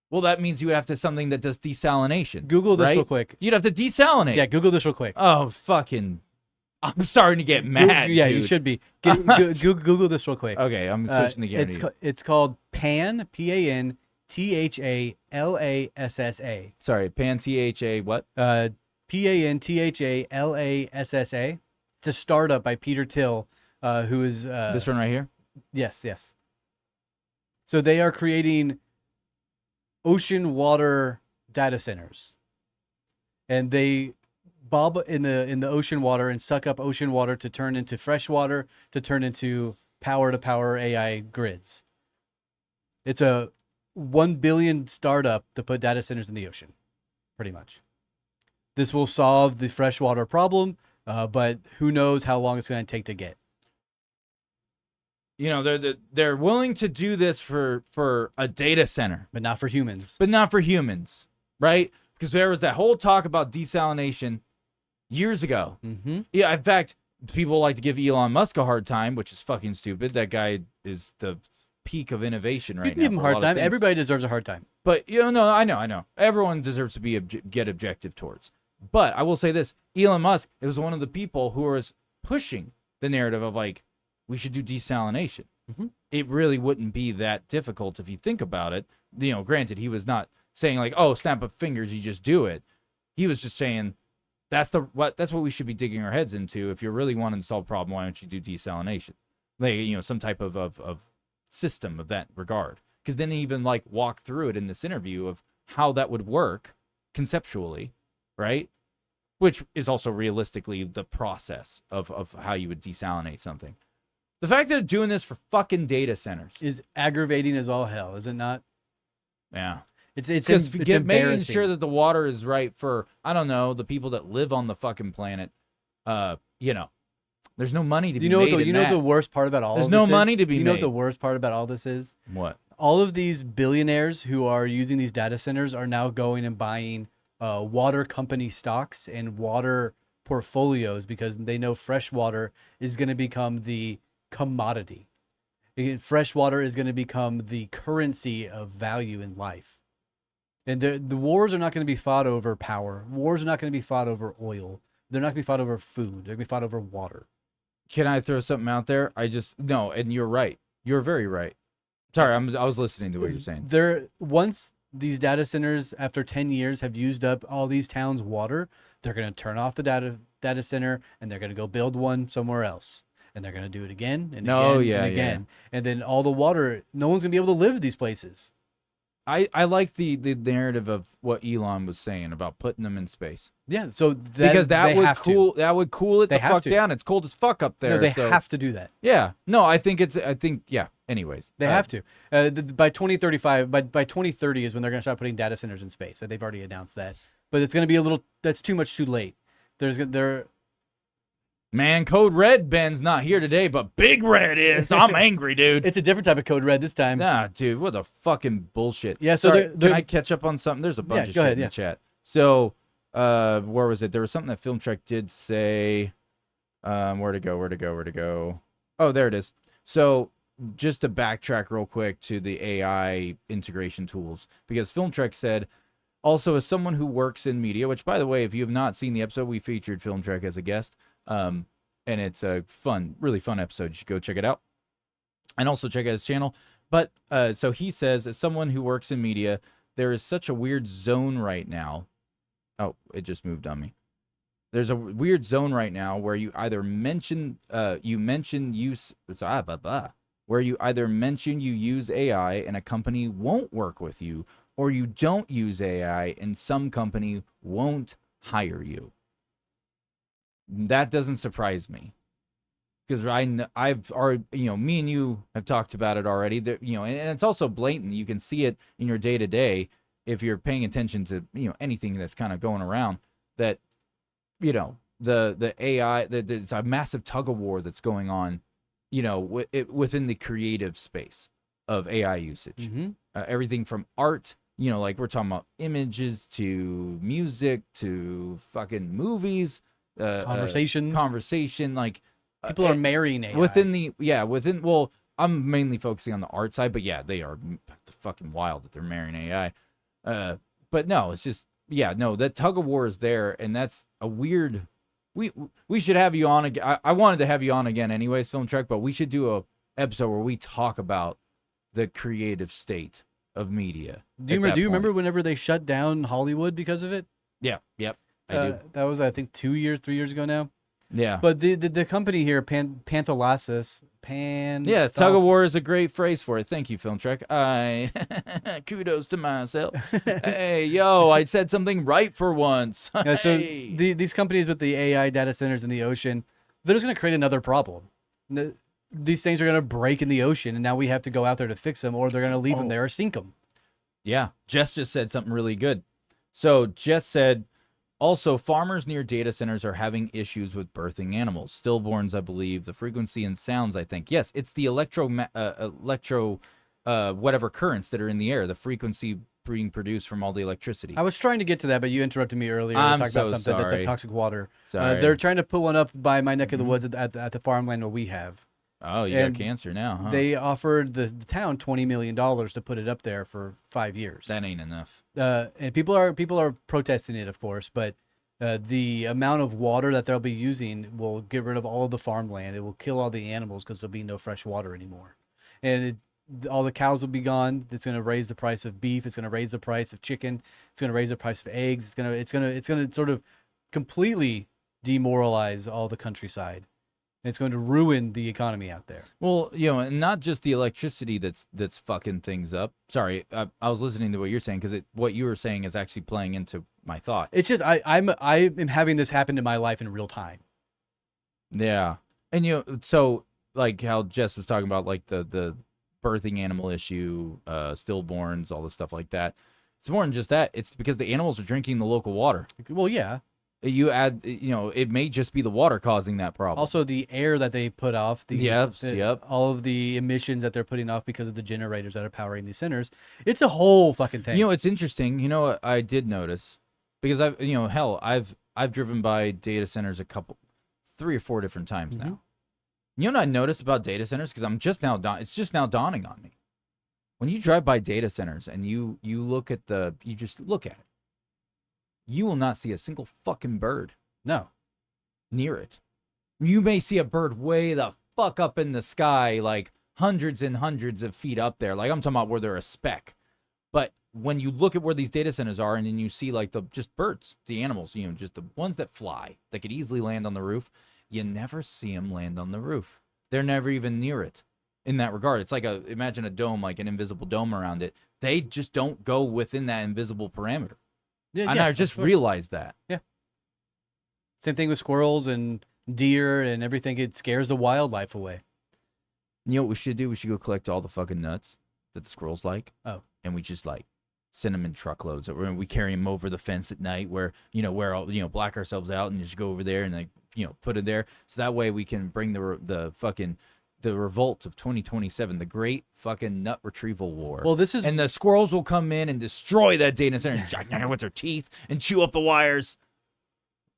Well, that means you would have to something that does desalination. Google this right? real quick. You'd have to desalinate. Yeah, Google this real quick. Oh, fucking. I'm starting to get mad. Yeah, dude. you should be. Google this real quick. Okay, I'm switching the camera. It's called PAN, PANTHALASSA. Sorry, PANTHA what? PANTHALASSA. It's a startup by Peter Thiel, who is This one right here? Yes. So they are creating ocean water data centers, and they bob in the ocean water and suck up ocean water to turn into fresh water to turn into power to power AI grids. It's a 1 billion startup to put data centers in the ocean, pretty much. This will solve the freshwater problem, but who knows how long it's going to take to get. You know, they're willing to do this for a data center, But not for humans. but not for humans, right? Because there was that whole talk about desalination years ago. Mm-hmm. Yeah, in fact, people like to give Elon Musk a hard time, which is fucking stupid. That guy is the peak of innovation right You can now. give them a for hard lot of time. things. Everybody deserves a hard time. But no, I know. Everyone deserves to be get objective towards. But I will say this: Elon Musk was one of the people who was pushing the narrative of like we should do desalination. Mm-hmm. It really wouldn't be that difficult if you think about it. You know, granted, he was not saying like, "Oh, snap of fingers, you just do it." He was just saying that's what we should be digging our heads into. If you're really wanting to solve a problem, why don't you do desalination? Like, you know, some type of system of that regard. Because then he even like walk through it in this interview of how that would work conceptually, right? Which is also realistically the process of how you would desalinate something. The fact that they're doing this for fucking data centers Is aggravating as all hell, is it not? yeah. It's Making embarrassing. sure that the water is right for, I don't know, the people that live on the fucking planet. You know, there's no money to be made in You know that. the worst part about all There's of no this money is? to be You know made. what the worst part about all this is? What? All of these billionaires who are using these data centers are now going and buying water company stocks and water portfolios because they know fresh water is going to become the commodity. Fresh water is going to become the currency of value in life. And the wars are not going to be fought over power. Wars are not going to be fought over oil. They're not going to be fought over food. They're going to be fought over water. Can I throw something out there? No, and you're right. You're very right. Sorry, I was listening to what you're saying. Once these data centers, after 10 years, have used up all these towns' water, they're going to turn off the data center and they're going to go build one somewhere else. And they're going to do it again and again. And then all the water, no one's going to be able to live in these places. I like the narrative of what Elon was saying about putting them in space. Yeah, so Because that would cool it They the have fuck to. down. It's cold as fuck up there. No, they so, have to do that. Yeah. No, I think yeah. Anyways. They have to. By 2035, by 2030 is when they're going to start putting data centers in space. They've already announced that. But it's going to be that's too much too late. Man, Code Red Ben's not here today, but Big Red is. I'm angry, dude. It's a different type of code red this time. Nah, dude, what the fucking bullshit. Yeah, so Sorry, they're- can I catch up on something? There's a bunch of go shit ahead, in yeah. the chat. So, where was it? There was something that Film Trek did say. Where to go? Oh, there it is. So, just to backtrack real quick to the AI integration tools, because Film Trek said, also as someone who works in media, which by the way, if you have not seen the episode, we featured Film Trek as a guest. And it's a really fun episode. You should go check it out. And also check out his channel. But so he says, as someone who works in media, there is such a weird zone right now. Oh, it just moved on me. There's a weird zone right now where you either mention where you either mention you use AI and a company won't work with you, or you don't use AI and some company won't hire you. That doesn't surprise me, because I've already, me and you have talked about it already. And it's also blatant. You can see it in your day to day if you're paying attention to anything that's kind of going around. That the AI, there's a massive tug of war that's going on, within the creative space of AI usage. Mm-hmm. Everything from art. Like we're talking about images to music to fucking movies. Conversation, like people are marrying AI. I'm mainly focusing on the art side, but yeah, they are fucking wild that they're marrying AI. But no, it's just no, that tug of war is there, and that's a weird. We should have you on again. I wanted to have you on again, anyways, Film Trek, but we should do a episode where we talk about the creative state of media. Do you remember whenever they shut down Hollywood because of it? Yeah, yep, I do. That was, I think, 3 years ago now. Yeah, But the company here, Panthalasis, yeah, tug of war is a great phrase for it. Thank you, Film Trek. Kudos to myself. Hey, yo, I said something right for once. Yeah, so Hey. these companies with the AI data centers in the ocean, they're just going to create another problem. These things are going to break in the ocean, and now we have to go out there to fix them, or they're going to leave them there or sink them. Yeah, Jess just said something really good. So Jess said, also, farmers near data centers are having issues with birthing animals. Stillborns, I believe. The frequency and sounds, I think. Yes, it's the whatever currents that are in the air. The frequency being produced from all the electricity. I was trying to get to that, but you interrupted me earlier. I'm to talk so about something sorry. that toxic water. Sorry. They're trying to put one up by my neck of the woods at the farmland where we have. Oh, you and got cancer now, huh? They offered the town $20 million to put it up there for 5 years. That ain't enough. And people are protesting it, of course, but the amount of water that they'll be using will get rid of all of the farmland. It will kill all the animals because there'll be no fresh water anymore, and all the cows will be gone. It's going to raise the price of beef. It's going to raise the price of chicken. It's going to raise the price of eggs. It's going to sort of completely demoralize all the countryside. It's going to ruin the economy out there. Well, and not just the electricity that's fucking things up. Sorry, I was listening to what you're saying because what you were saying is actually playing into my thought. It's just I am having this happen in my life in real time. Yeah, and so like how Jess was talking about, like the birthing animal issue, stillborns, all the stuff like that. It's more than just that. It's because the animals are drinking the local water. Well, yeah. You add, it may just be the water causing that problem. Also, the air that they put off, Yep. all of the emissions that they're putting off because of the generators that are powering these centers. It's a whole fucking thing. It's interesting. What I did notice, because I've driven by data centers 3 or 4 different times now. You know what I noticed about data centers? Because it's just now dawning on me. When you drive by data centers and you just look at it, you will not see a single fucking bird. No. Near it. You may see a bird way the fuck up in the sky, like hundreds and hundreds of feet up there. Like I'm talking about where they're a speck. But when you look at where these data centers are and then you see like the just birds, the animals, just the ones that fly, that could easily land on the roof, you never see them land on the roof. They're never even near it in that regard. It's like imagine a dome, like an invisible dome around it. They just don't go within that invisible parameter. Yeah, and I just realized that. Yeah. Same thing with squirrels and deer and everything. It scares the wildlife away. You know what we should do? We should go collect all the fucking nuts that the squirrels like. Oh. And we just send them in truckloads. Or we carry them over the fence at night where black ourselves out and just go over there and put it there. So that way we can bring the revolt of 2027, the great fucking nut retrieval war. Well, and the squirrels will come in and destroy that data center with their teeth and chew up the wires.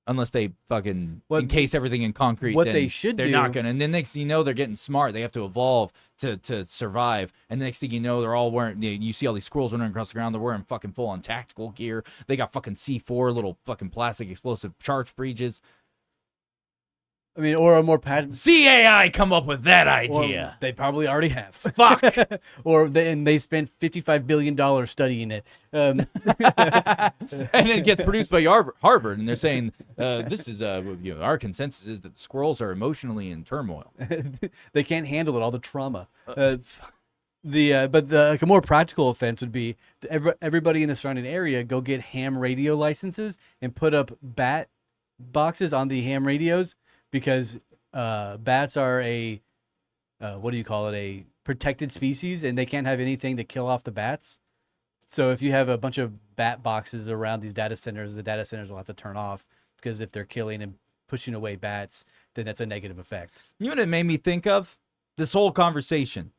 Unless they fucking encase everything in concrete. What they should do. They're not going to. And then next thing you know, they're getting smart. They have to evolve to survive. And next thing you know, they're all wearing, you see all these squirrels running across the ground. They're wearing fucking full on tactical gear. They got fucking C4, little fucking plastic explosive charge breaches. I mean, or a more CAI come up with that idea. They probably already have. Fuck. They spent $55 billion studying it. And it gets produced by Harvard, and they're saying this is our consensus is that the squirrels are emotionally in turmoil. They can't handle it, all the trauma. But a more practical offense would be everybody in the surrounding area go get ham radio licenses and put up bat boxes on the ham radios. Because bats are a protected species, and they can't have anything to kill off the bats. So if you have a bunch of bat boxes around these data centers, the data centers will have to turn off, because if they're killing and pushing away bats, then that's a negative effect. You know what it made me think of? This whole conversation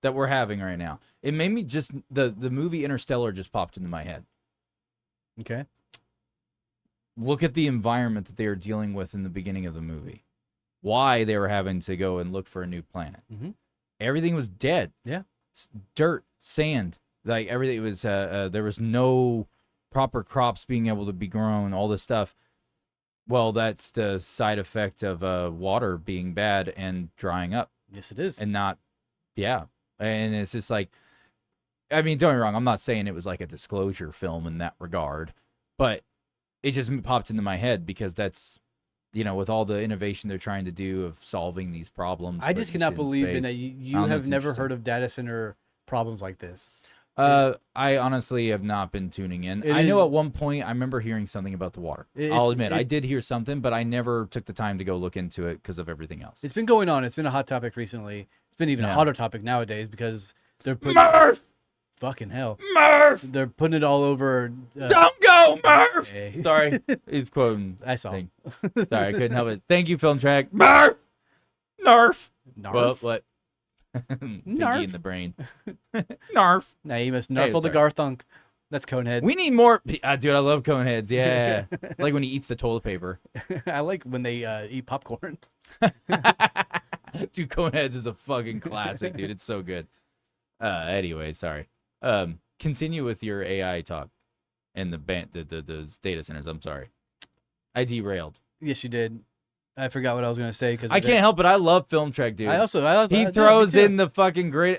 that we're having right now. It made me just, the movie Interstellar just popped into my head. Okay. Look at the environment that they are dealing with in the beginning of the movie. Why they were having to go and look for a new planet. Mm-hmm. everything was dead. Yeah. Dirt, sand, like everything was. There was no proper crops being able to be grown. All this stuff. Well, that's the side effect of water being bad and drying up. Yes, it is. And not, yeah. And it's just like, I mean, don't get me wrong. I'm not saying it was like a disclosure film in that regard, but it just popped into my head because that's, with all the innovation they're trying to do of solving these problems. I just cannot believe in that you have never heard of data center problems like this. I honestly have not been tuning in. I know at one point I remember hearing something about the water. I'll admit I did hear something, but I never took the time to go look into it because of everything else. It's been going on. It's been a hot topic recently. It's been even a hotter topic nowadays because they're putting Murph! Fucking hell. Murph! They're putting it all over. Don't go, Murph! Hey. Sorry. He's quoting. I saw him. Sorry, I couldn't help it. Thank you, Film Track. Murph! Narf! Narf? Well, what? Pinky in the brain. Narf. Nah, you must narfle the Garthunk. That's Coneheads. We need more. Dude, I love Coneheads. Yeah. Like when he eats the toilet paper. I like when they eat popcorn. Dude, Coneheads is a fucking classic, dude. It's so good. Anyway, sorry. Continue with your AI talk and the data centers. I'm sorry. I derailed. Yes, you did. I forgot what I was gonna say because I can't help it. I love Film Track, dude. He throws in the fucking great.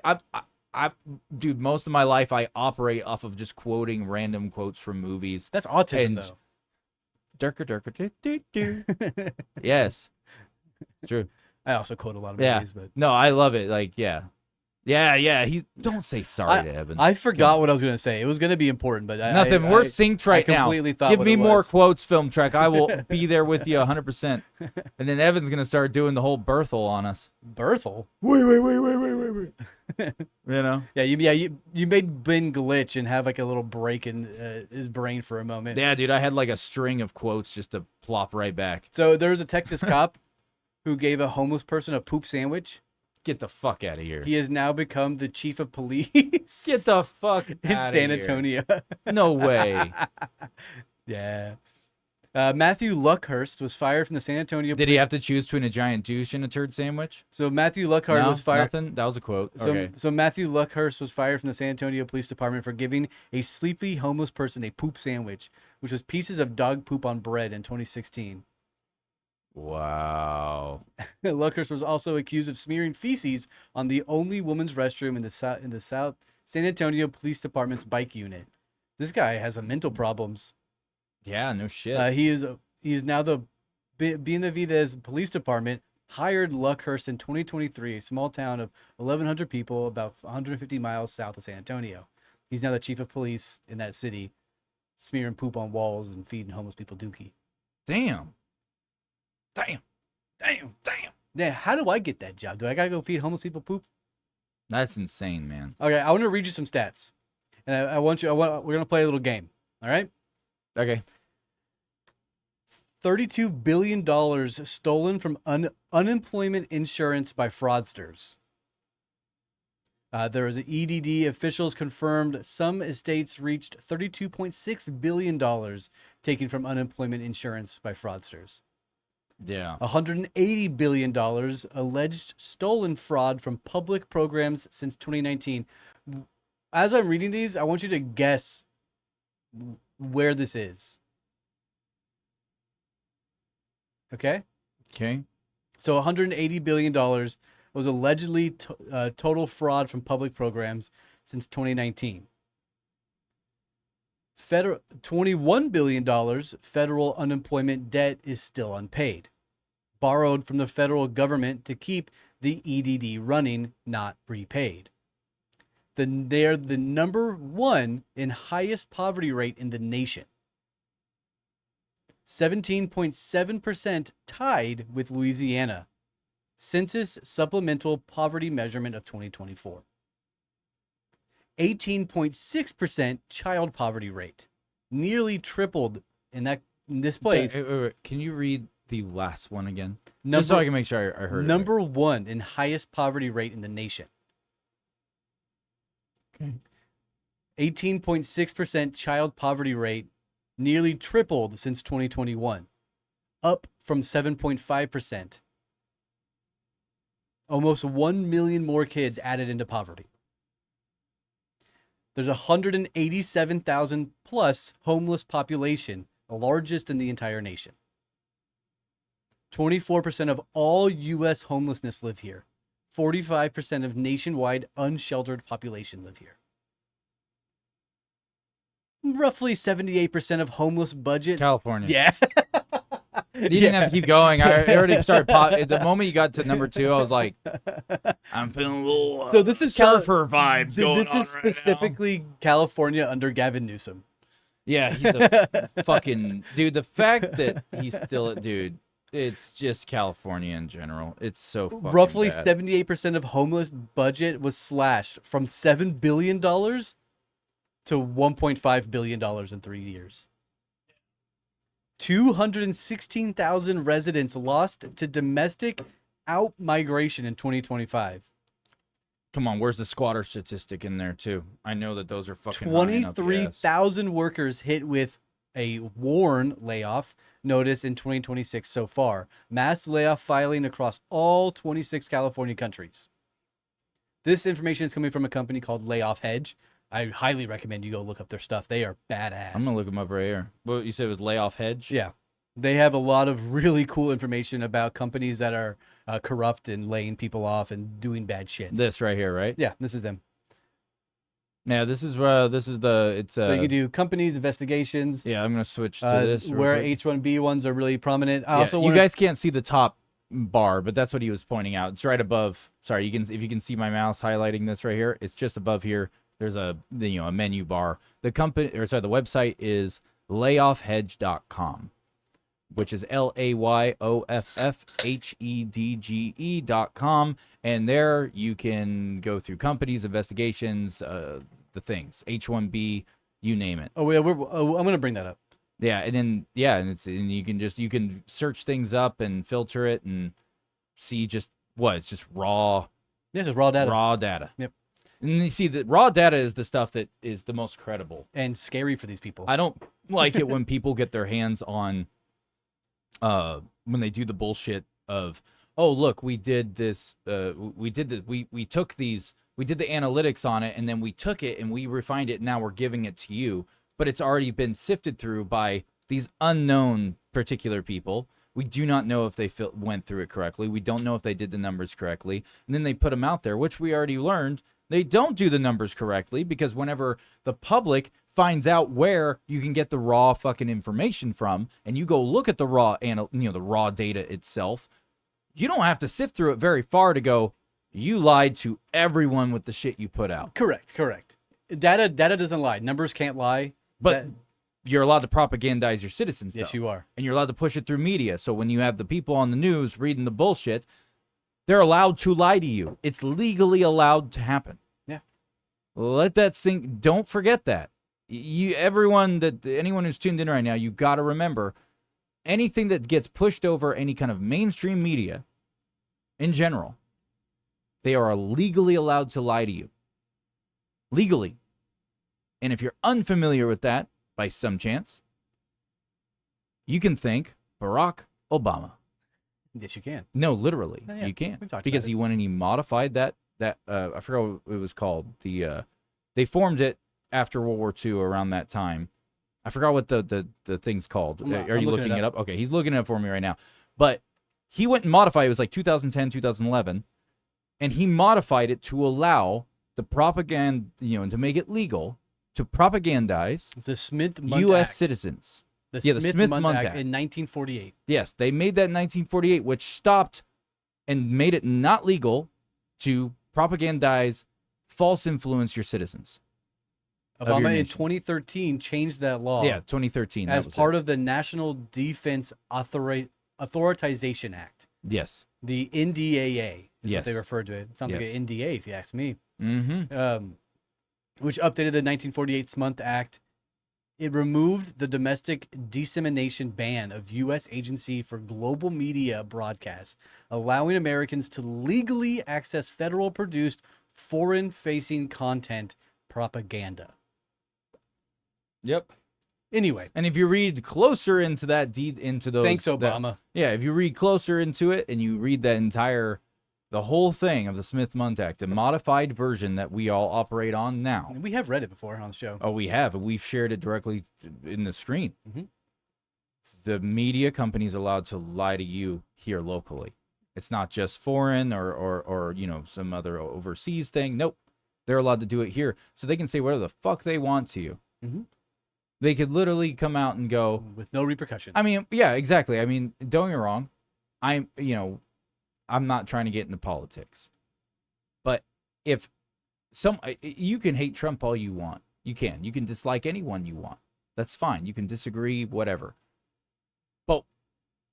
Dude, most of my life I operate off of just quoting random quotes from movies. That's autism, and though. Durka. Yes, it's true. I also quote a lot of movies, but no, I love it. Like, yeah. Don't say sorry to Evan. I forgot what I was gonna say. It was gonna be important, but nothing. We're synced right now. Completely thought Give what me it more was. quotes, Film Track. I will be there with you 100%. And then Evan's gonna start doing the whole Berthel on us. Berthel. Wait. Yeah, you made Ben glitch and have like a little break in his brain for a moment. Yeah, dude. I had like a string of quotes just to plop right back. So there was a Texas cop who gave a homeless person a poop sandwich. Get the fuck out of here. He has now become the chief of police. Get the fuck in outta San here. Antonio. No way. Yeah. Matthew Luckhurst was fired from the San Antonio. Did he have to choose between a giant douche and a turd sandwich? So Matthew Luckhurst was fired. Nothing. That was a quote. So Matthew Luckhurst was fired from the San Antonio Police Department for giving a sleepy homeless person a poop sandwich, which was pieces of dog poop on bread in 2016. Wow. Luckhurst was also accused of smearing feces on the only women's restroom in the South San Antonio Police Department's bike unit. This guy has some mental problems. Yeah, no shit. He is now the Benavides Police Department hired Luckhurst in 2023, a small town of 1,100 people, about 150 miles south of San Antonio. He's now the chief of police in that city, smearing poop on walls and feeding homeless people dookie. Damn. Yeah, how do I get that job? Do I gotta go feed homeless people poop? That's insane, man. Okay, I want to read you some stats, and we're gonna play a little game. All right. Okay. $32 billion stolen from unemployment insurance by fraudsters. There was an EDD. Officials confirmed some estates reached $32.6 billion taken from unemployment insurance by fraudsters. Yeah. $180 billion alleged stolen fraud from public programs since 2019. As I'm reading these, I want you to guess where this is. Okay? Okay. So $180 billion was allegedly total fraud from public programs since 2019. $21 billion federal unemployment debt is still unpaid, borrowed from the federal government to keep the EDD running, not repaid. They're the number one in highest poverty rate in the nation. 17.7% tied with Louisiana. Census Supplemental Poverty Measurement of 2024. 18.6% child poverty rate. Nearly tripled in this place. Wait. Can you read the last one again? Just so I can make sure I heard it. Number one in highest poverty rate in the nation. Okay. 18.6% child poverty rate. Nearly tripled since 2021. Up from 7.5%. almost 1 million more kids added into poverty. There's 187,000 plus homeless population, the largest in the entire nation. 24% of all U.S. homelessness live here. 45% of nationwide unsheltered population live here. Roughly 78% of homeless budgets. California. Yeah. You didn't have to keep going. I already started. The moment you got to number 2, I was like, I'm feeling a little So this is surfer vibes going This on is right now. specifically California under Gavin Newsom. Yeah, he's a fucking dude. The fact that he's still dude, it's just California in general. It's so fucking Roughly bad. 78% of homeless budget was slashed from $7 billion to $1.5 billion in 3 years. 216,000 residents lost to domestic out-migration in 2025. Come on, where's the squatter statistic in there too? I know that those are fucking lying up the ass. 23,000 workers hit with a WARN layoff notice in 2026 so far. Mass layoff filing across all 26 California countries. This information is coming from a company called Layoff Hedge. I highly recommend you go look up their stuff. They are badass. I'm gonna look them up right here. What you said was Layoff Hedge? Yeah. They have a lot of really cool information about companies that are corrupt and laying people off and doing bad shit. This right here, right? Yeah, this is them. Yeah, this is the it's So you can do companies, investigations. yeah, I'm gonna switch to this real where quick. H1B ones are really prominent. I Yeah, also you want guys can't see the top bar, but that's what he was pointing out. It's right above. Sorry, you can if you can see my mouse highlighting this right here. It's just above here. There's a a menu bar. The website is layoffhedge.com, which is LAYOFFHEDGE.com, and there you can go through companies, investigations, the things, H1B, you name it. Oh yeah, I'm gonna bring that up. Yeah, and then and you can search things up and filter it and see just it's just raw. This is raw data. Raw data. Yep. And you see that raw data is the stuff that is the most credible and scary for these people. I don't like it when people get their hands on when they do the bullshit of, oh look, we did this we took the analytics on it and then we took it and we refined it and now we're giving it to you, but it's already been sifted through by these unknown particular people. We do not know if they went through it correctly. We don't know if they did the numbers correctly. And then they put them out there, which we already learned. They don't do the numbers correctly because whenever the public finds out where you can get the raw fucking information from and you go look at the raw the raw data itself, you don't have to sift through it very far to go, you lied to everyone with the shit you put out. Correct. Data doesn't lie. Numbers can't lie. But you're allowed to propagandize your citizens, yes, though. you are. And you're allowed to push it through media. So when you have the people on the news reading the bullshit, they're allowed to lie to you. It's legally allowed to happen. Yeah. Let that sink. Don't forget that. Anyone who's tuned in right now, you got to remember, anything that gets pushed over any kind of mainstream media in general, they are legally allowed to lie to you. Legally. And if you're unfamiliar with that, by some chance, you can thank Barack Obama. Yes, you can. No, literally, Oh, yeah. you can. We've talked Because about he went and he modified that I forgot what it was called. They formed it after World War II around that time. I forgot what the thing's called. Are you looking it up? Okay, he's looking it up for me right now. But he went and modified it. It was like 2010, 2011. And he modified it to allow the propaganda, to make it legal to propagandize It's the Smith-Mundt U.S. Act. citizens. The Yeah, the Smith-Mundt Smith-Mundt Act Act. in 1948. Yes, they made that in 1948, which stopped and made it not legal to propagandize, false influence your citizens. Of your Obama in nation. 2013 changed that law. Yeah, 2013. as part of the National Defense Authorization Act, Yes. the NDAA is Yes. what they refer to it. Sounds like Yes. an NDA if you ask me. Mm-hmm. Which updated the 1948 Smith Act. It removed the domestic dissemination ban of U.S. Agency for Global Media broadcasts, allowing Americans to legally access federal-produced, foreign-facing content propaganda. Yep. Anyway, And if you read closer into that into those, thanks, Obama. if you read closer into it and you read that entire The whole thing of the Smith-Mundt Act, the modified version that we all operate on now. And we have read it before on the show. Oh, we have. And we've shared it directly in the screen. Mhm. The media company's allowed to lie to you here locally. It's not just foreign or some other overseas thing. Nope. They're allowed to do it here. So they can say whatever the fuck they want to you. Mhm. They could literally come out and go, With no repercussions. I mean, yeah, exactly. I mean, don't get me wrong. I'm not trying to get into politics. But if you can hate Trump all you want. You can dislike anyone you want. That's fine. You can disagree, whatever. But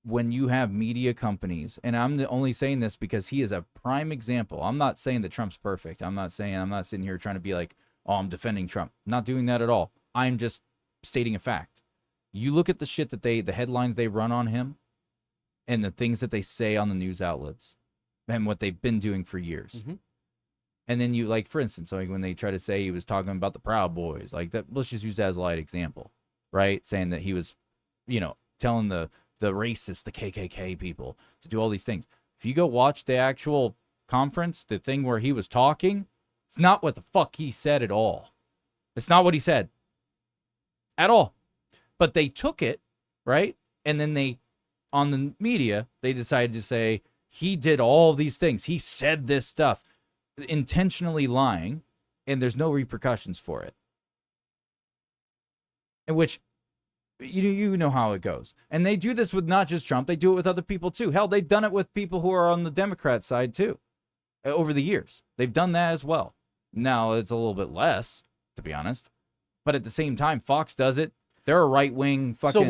when you have media companies, and I'm only saying this because he is a prime example. I'm not saying that Trump's perfect. I'm not sitting here trying to be like, oh, I'm defending Trump. I'm not doing that at all. I'm just stating a fact. You look at the shit that the headlines they run on him and the things that they say on the news outlets and what they've been doing for years. Mm-hmm. And then you, like, for instance, like when they try to say he was talking about the Proud Boys, like that, let's just use that as a light example, right? Saying that he was, telling the racists, the KKK people to do all these things. If you go watch the actual conference, the thing where he was talking, it's not what the fuck he said at all. It's not what he said at all. But they took it, right? And then on the media, they decided to say he did all these things. He said this stuff, intentionally lying, and there's no repercussions for it. In which, you know how it goes. And they do this with not just Trump. They do it with other people, too. Hell, they've done it with people who are on the Democrat side, too, over the years. They've done that as well. Now, it's a little bit less, to be honest. But at the same time, Fox does it. They're a right-wing fucking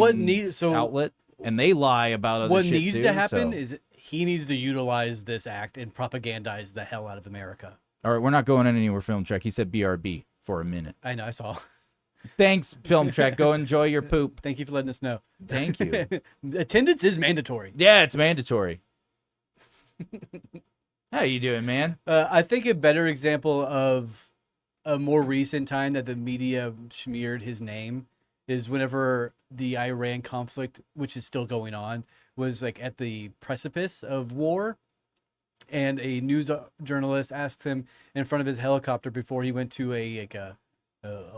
outlet, and they lie about other shit, what needs too, to happen is he needs to utilize this act and propagandize the hell out of America. All right, we're not going anywhere, Film Trek. He said BRB for a minute. I know, I saw. Thanks, Film Trek. Go enjoy your poop. Thank you for letting us know. Thank you. Attendance is mandatory. Yeah, it's mandatory. How you doing, man? I think a better example of a more recent time that the media smeared his name is whenever the Iran conflict, which is still going on, was like at the precipice of war. And a news journalist asked him in front of his helicopter before he went to a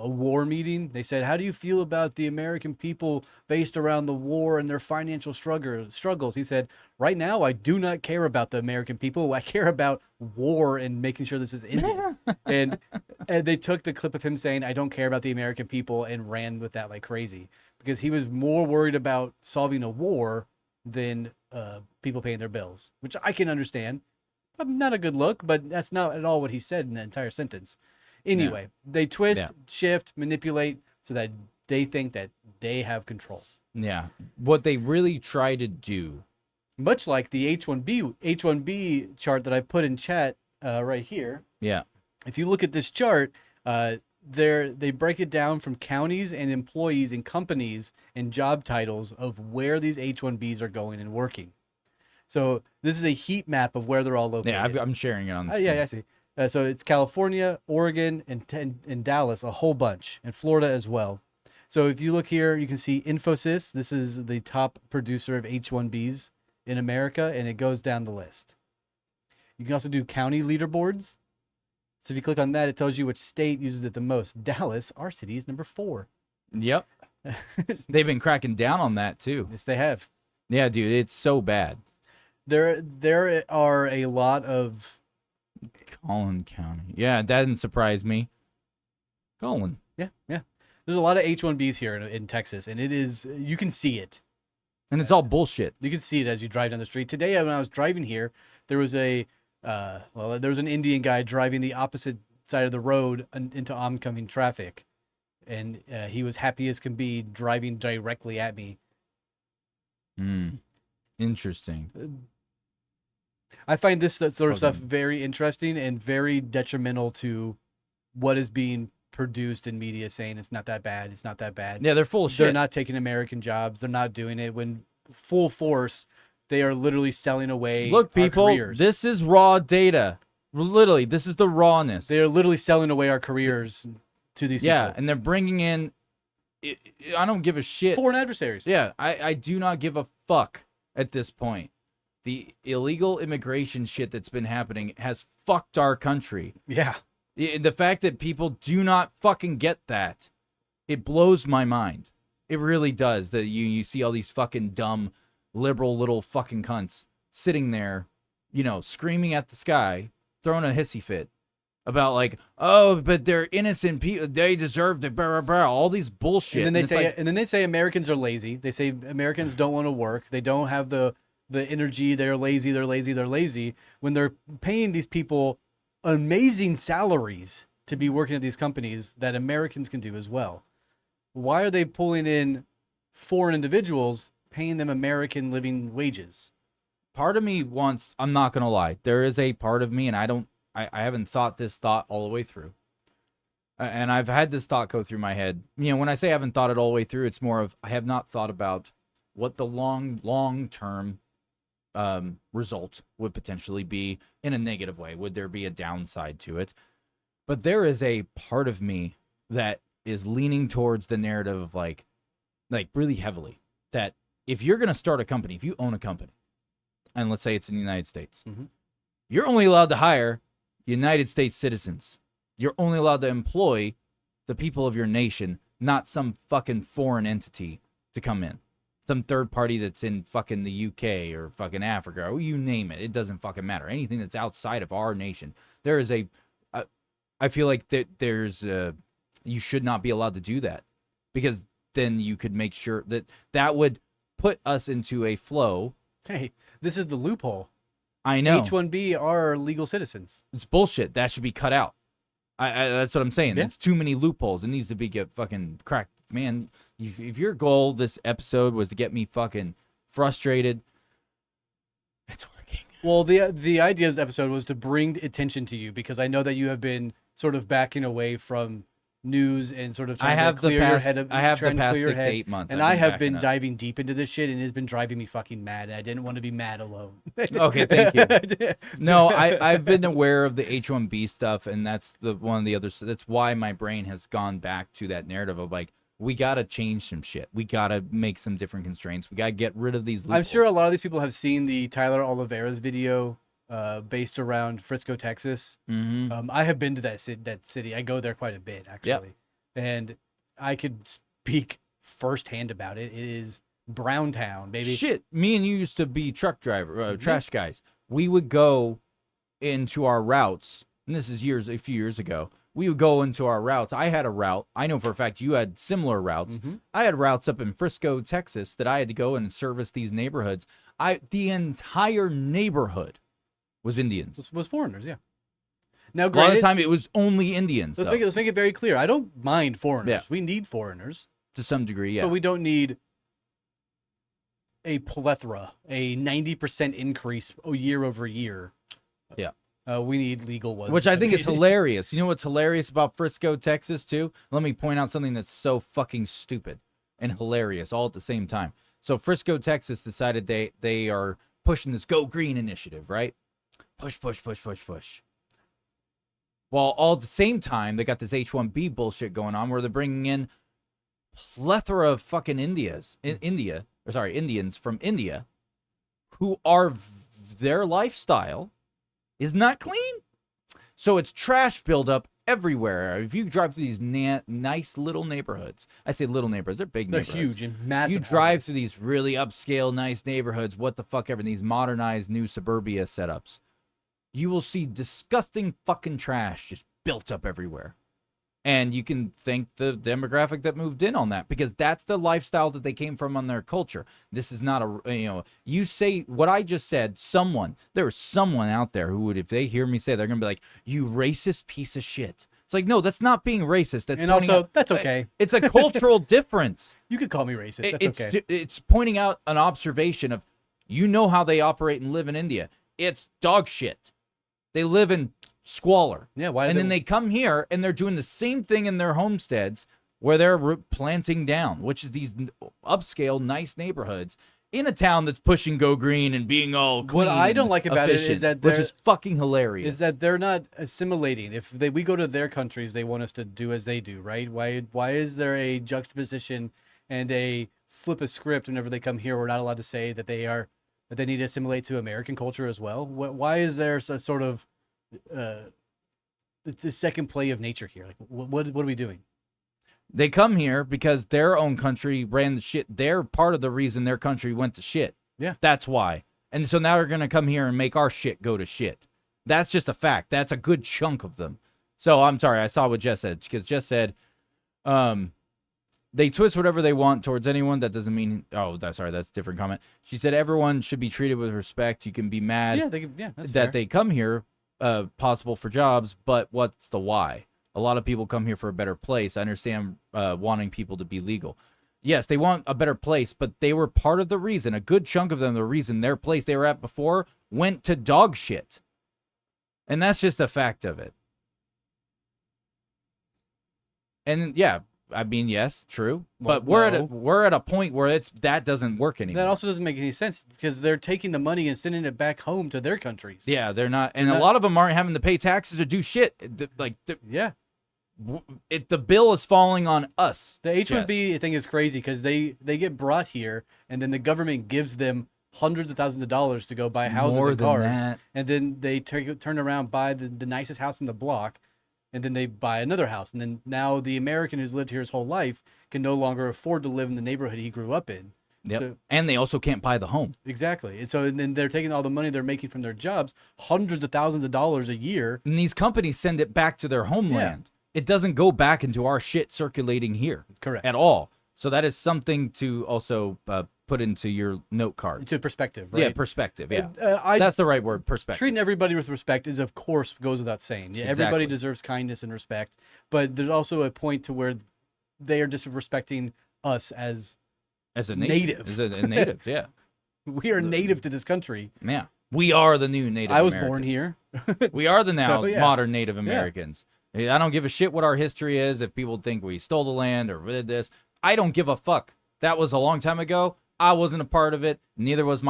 war meeting. They said, how do you feel about the American people based around the war and their financial struggles? He said, right now, I do not care about the American people. I care about war and making sure this is ended. and they took the clip of him saying, I don't care about the American people, and ran with that like crazy because he was more worried about solving a war than people paying their bills, which I can understand. Not a good look, but that's not at all what he said in the entire sentence. Anyway, they twist, shift, manipulate so that they think that they have control. Yeah. What they really try to do. Much like the H-1B chart that I put in chat right here. Yeah. If you look at this chart, they break it down from counties and employees and companies and job titles of where these H-1Bs are going and working. So this is a heat map of where they're all located. Yeah, I'm sharing it on the screen. Yeah, I see. So it's California, Oregon, and Dallas, a whole bunch, and Florida as well. So if you look here, you can see Infosys. This is the top producer of H-1Bs in America, and it goes down the list. You can also do county leaderboards. So if you click on that, it tells you which state uses it the most. Dallas, our city, is number 4. Yep. They've been cracking down on that, too. Yes, they have. Yeah, dude, it's so bad. There are a lot of... Collin County. Yeah, that didn't surprise me. Collin. Yeah. There's a lot of H-1Bs here in Texas, and it is, you can see it. And it's all bullshit. You can see it as you drive down the street. Today, when I was driving here, there was there was an Indian guy driving the opposite side of the road into oncoming traffic, and he was happy as can be driving directly at me. Interesting. I find this sort of stuff very interesting and very detrimental to what is being produced in media, saying it's not that bad, it's not that bad. Yeah, they're full of shit. They're not taking American jobs. They're not doing it. When full force, they are literally selling away Look, people, our careers. This is raw data. Literally, this is the rawness. They are literally selling away our careers to these people. Yeah, and they're bringing in... I don't give a shit. Foreign adversaries. Yeah, I do not give a fuck at this point. the illegal immigration shit that's been happening has fucked our country. Yeah. The fact that people do not fucking get that, it blows my mind. It really does. That you see all these fucking dumb, liberal little fucking cunts sitting there, screaming at the sky, throwing a hissy fit about like, oh, but they're innocent people, they deserve to blah, blah, blah, all these bullshit. And then they say Americans are lazy. They say Americans don't want to work. They don't have the energy. They're lazy. They're lazy. They're lazy. When they're paying these people amazing salaries to be working at these companies that Americans can do as well. Why are they pulling in foreign individuals, paying them American living wages? Part of me wants, I'm not going to lie, there is a part of me, and I haven't thought this thought all the way through. And I've had this thought go through my head. When I say I haven't thought it all the way through, it's more of I have not thought about what the long-term result would potentially be in a negative way. Would there be a downside to it? But there is a part of me that is leaning towards the narrative of like really heavily that if you're going to start a company, if you own a company, and let's say it's in the United States, you're only allowed to hire United States citizens. You're only allowed to employ the people of your nation, not some fucking foreign entity to come in. Some third party that's in fucking the UK or fucking Africa, or you name it. It doesn't fucking matter. Anything that's outside of our nation. There is I feel like there's you should not be allowed to do that, because then you could make sure that would put us into a flow. Hey, this is the loophole. I know. H-1B are legal citizens. It's bullshit. That should be cut out. That's what I'm saying. Yeah. It's too many loopholes. It needs to get fucking cracked. Man, if your goal this episode was to get me fucking frustrated, it's working. Well, the idea of this episode was to bring attention to you, because I know that you have been sort of backing away from news and sort of trying to clear your head. I have the past 6 to 8 months. And I have been diving deep into this shit, and it's been driving me fucking mad. I didn't want to be mad alone. Okay, thank you. No, I've been aware of the H-1B stuff, and that's one of the others. That's why my brain has gone back to that narrative of like, we got to change some shit. We got to make some different constraints. We got to get rid of these loopholes. I'm sure a lot of these people have seen the Tyler Oliveira's video based around Frisco, Texas. I have been to that city. I go there quite a bit, actually. And I could speak firsthand about it. It is Browntown, baby. Shit, me and you used to be truck driver, trash guys. We would go into our routes, and this is a few years ago. We would go into our routes. I had a route. I know for a fact you had similar routes. I had routes up in Frisco, Texas, that I had to go and service these neighborhoods. The entire neighborhood was Indians. Was foreigners, yeah. Now, a lot of the time, it was only Indians. Let's make it very clear. I don't mind foreigners. Yeah. We need foreigners to some degree, yeah. But we don't need a plethora, a 90% increase year over year. Yeah. We need legal ones. Which I think is hilarious. You know what's hilarious about Frisco, Texas, too? Let me point out something that's so fucking stupid and hilarious all at the same time. So Frisco, Texas decided they are pushing this Go Green initiative, right? Push. Well, all at the same time, they got this H-1B bullshit going on where they're bringing in plethora of fucking Indians from India who are their lifestyle is not clean. So it's trash buildup everywhere. If you drive through these nice little neighborhoods, I say little neighborhoods, they're big neighborhoods. They're huge and massive. You drive through these really upscale, nice neighborhoods, what the fuck ever, these modernized new suburbia setups. You will see disgusting fucking trash just built up everywhere. And you can thank the demographic that moved in on that, because that's the lifestyle that they came from on their culture. This is not you say what I just said, there is someone out there who would, if they hear me say, they're going to be like, you racist piece of shit. It's like, no, that's not being racist. That's okay. It's a cultural difference. You could call me racist. That's okay. It's pointing out an observation of, how they operate and live in India. It's dog shit. They live in squalor. Yeah, then they come here and they're doing the same thing in their homesteads where they're planting down, which is these upscale, nice neighborhoods in a town that's pushing Go Green and being all clean. What I don't like about it is that which is fucking hilarious. Is that they're not assimilating. If we go to their countries, they want us to do as they do, right? Why is there a juxtaposition and a flip a script whenever they come here? We're not allowed to say that they are that they need to assimilate to American culture as well? Why is there a sort of the second play of nature here? Like, what are we doing? They come here because their own country ran the shit. They're part of the reason their country went to shit. Yeah. That's why. And so now they're going to come here and make our shit go to shit. That's just a fact. That's a good chunk of them. So I'm sorry. I saw what Jess said, because Jess said they twist whatever they want towards anyone. That doesn't mean, that's a different comment. She said everyone should be treated with respect. You can be mad that's that fair. they come here possible for jobs, but what's the why? A lot of people come here for a better place. I understand wanting people to be legal. Yes, they want a better place, but they were part of the reason, a good chunk of them, the reason their place they were at before went to dog shit. And that's just a fact of it. And yeah, I mean, yes, true. But we're at a point where that doesn't work anymore. That also doesn't make any sense, because they're taking the money and sending it back home to their countries. Yeah, they're not. And a lot of them aren't having to pay taxes or do shit. The bill is falling on us. The H-1B thing is crazy, because they get brought here, and then the government gives them hundreds of thousands of dollars to go buy houses and cars, and then they turn around, buy the nicest house in the block, and then they buy another house, and then now the American who's lived here his whole life can no longer afford to live in the neighborhood he grew up in. Yep. So, and they also can't buy the home. Exactly. And then they're taking all the money they're making from their jobs, hundreds of thousands of dollars a year. And these companies send it back to their homeland. Yeah. It doesn't go back into our shit circulating here. Correct. At all. So that is something to also put into your note card. To perspective, right? Yeah, perspective, yeah. That's the right word, perspective. Treating everybody with respect is, of course, goes without saying. Yeah, exactly. Everybody deserves kindness and respect. But there's also a point to where they are disrespecting us as a nation. Native. As a native, yeah. We are native to this country. Yeah. We are the new Native I was Americans. Born here. We are the now modern Native Americans. I don't give a shit what our history is. If people think we stole the land or did this, I don't give a fuck. That was a long time ago. I wasn't a part of it. Neither was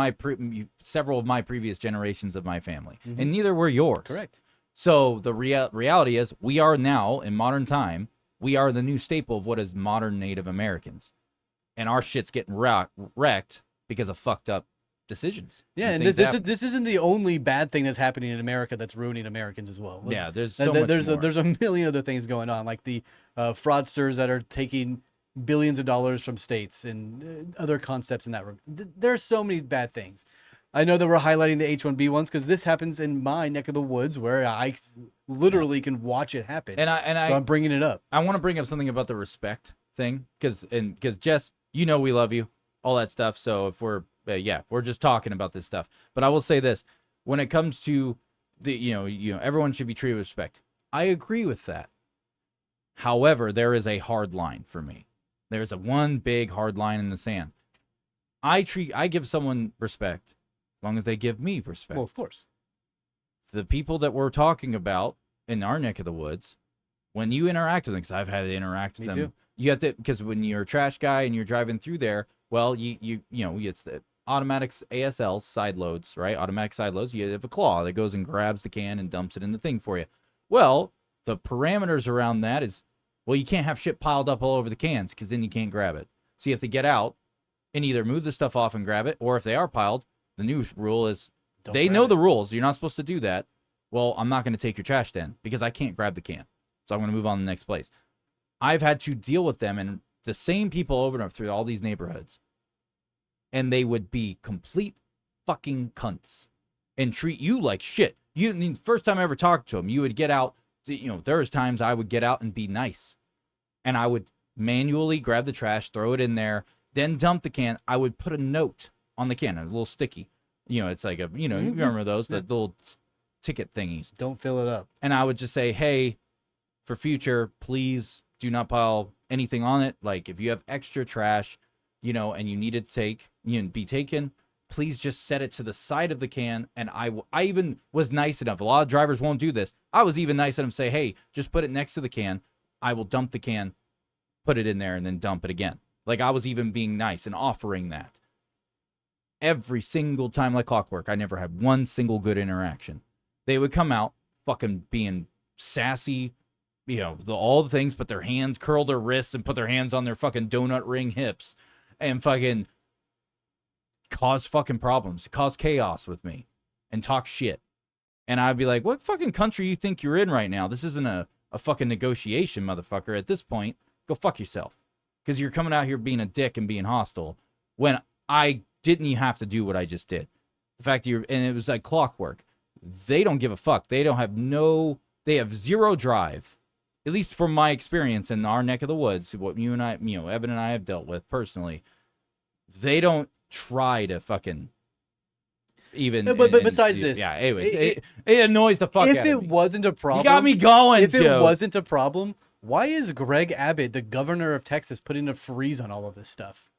several of my previous generations of my family. Mm-hmm. And neither were yours. Correct. So the reality is, we are now, in modern time, we are the new staple of what is modern Native Americans. And our shit's getting wrecked because of fucked up decisions. Yeah, and this isn't the only bad thing that's happening in America that's ruining Americans as well. Yeah, there's so much more. There's a million other things going on, like the fraudsters that are taking billions of dollars from states and other concepts in that room. There's so many bad things. I know that we're highlighting the H-1B ones because this happens in my neck of the woods where I literally can watch it happen. So I'm bringing it up. I want to bring up something about the respect thing because Jess, you know we love you, all that stuff. So if we're just talking about this stuff. But I will say this: when it comes to the everyone should be treated with respect. I agree with that. However, there is a hard line for me. There's one big hard line in the sand. I give someone respect as long as they give me respect. Well, of course. The people that we're talking about in our neck of the woods, when you interact with them, because I've had to interact with them. Me too. You have to, because when you're a trash guy and you're driving through there, well, it's the automatic ASL side loads, right? Automatic side loads. You have a claw that goes and grabs the can and dumps it in the thing for you. Well, the parameters around that is, well, you can't have shit piled up all over the cans because then you can't grab it. So you have to get out and either move the stuff off and grab it, or if they are piled, the new rule is they know the rules. You're not supposed to do that. Well, I'm not going to take your trash then because I can't grab the can. So I'm going to move on to the next place. I've had to deal with them and the same people over and over through all these neighborhoods. And they would be complete fucking cunts and treat you like shit. First time I ever talked to them, you would get out. There was times I would get out and be nice. And I would manually grab the trash, throw it in there, then dump the can. I would put a note on the can, a little sticky. It's like you remember those, the little ticket thingies. Don't fill it up. And I would just say, hey, for future, please do not pile anything on it. Like if you have extra trash, and you need it to be taken, please just set it to the side of the can. And I even was nice enough. A lot of drivers won't do this. I was even nice enough to say, hey, just put it next to the can. I will dump the can, put it in there, and then dump it again. Like I was even being nice and offering that. Every single time like clockwork, I never had one single good interaction. They would come out fucking being sassy, all the things, put their hands, curl their wrists, and put their hands on their fucking donut ring hips. And fucking cause fucking problems, cause chaos with me, and talk shit. And I'd be like, what fucking country you think you're in right now? This isn't a fucking negotiation, motherfucker. At this point, go fuck yourself. Because you're coming out here being a dick and being hostile when I didn't even have to do what I just did. The fact that and it was like clockwork. They don't give a fuck. They have zero drive. At least from my experience in our neck of the woods, what you and I, Evan and I have dealt with personally, they don't try to fucking even. But besides this, yeah. Anyways, it annoys the fuck out of me. If it wasn't a problem, you got me going. If it wasn't a problem, why is Greg Abbott, the governor of Texas, putting a freeze on all of this stuff?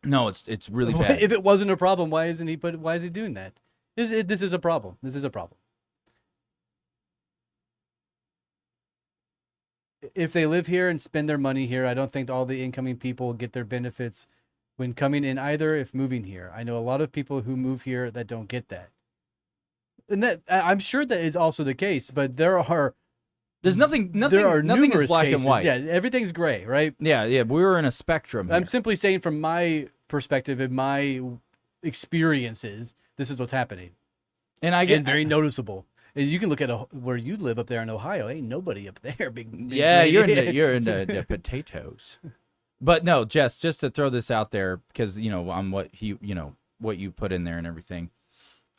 No, it's really bad. If it wasn't a problem, why isn't he? Why is he doing that? This is a problem. This is a problem. If they live here and spend their money here, I don't think all the incoming people get their benefits when coming in either. If moving here, I know a lot of people who move here that don't get that, and that I'm sure that is also the case. But there's nothing is black cases. and white. Yeah, everything's gray, right? Yeah. We're in a spectrum. I'm simply saying from my perspective and my experiences, this is what's happening, and very noticeable. And you can look at where you live up there in Ohio. Ain't nobody up there. Big yeah, you're in the potatoes. But no, Jess, just to throw this out there because on what what you put in there and everything.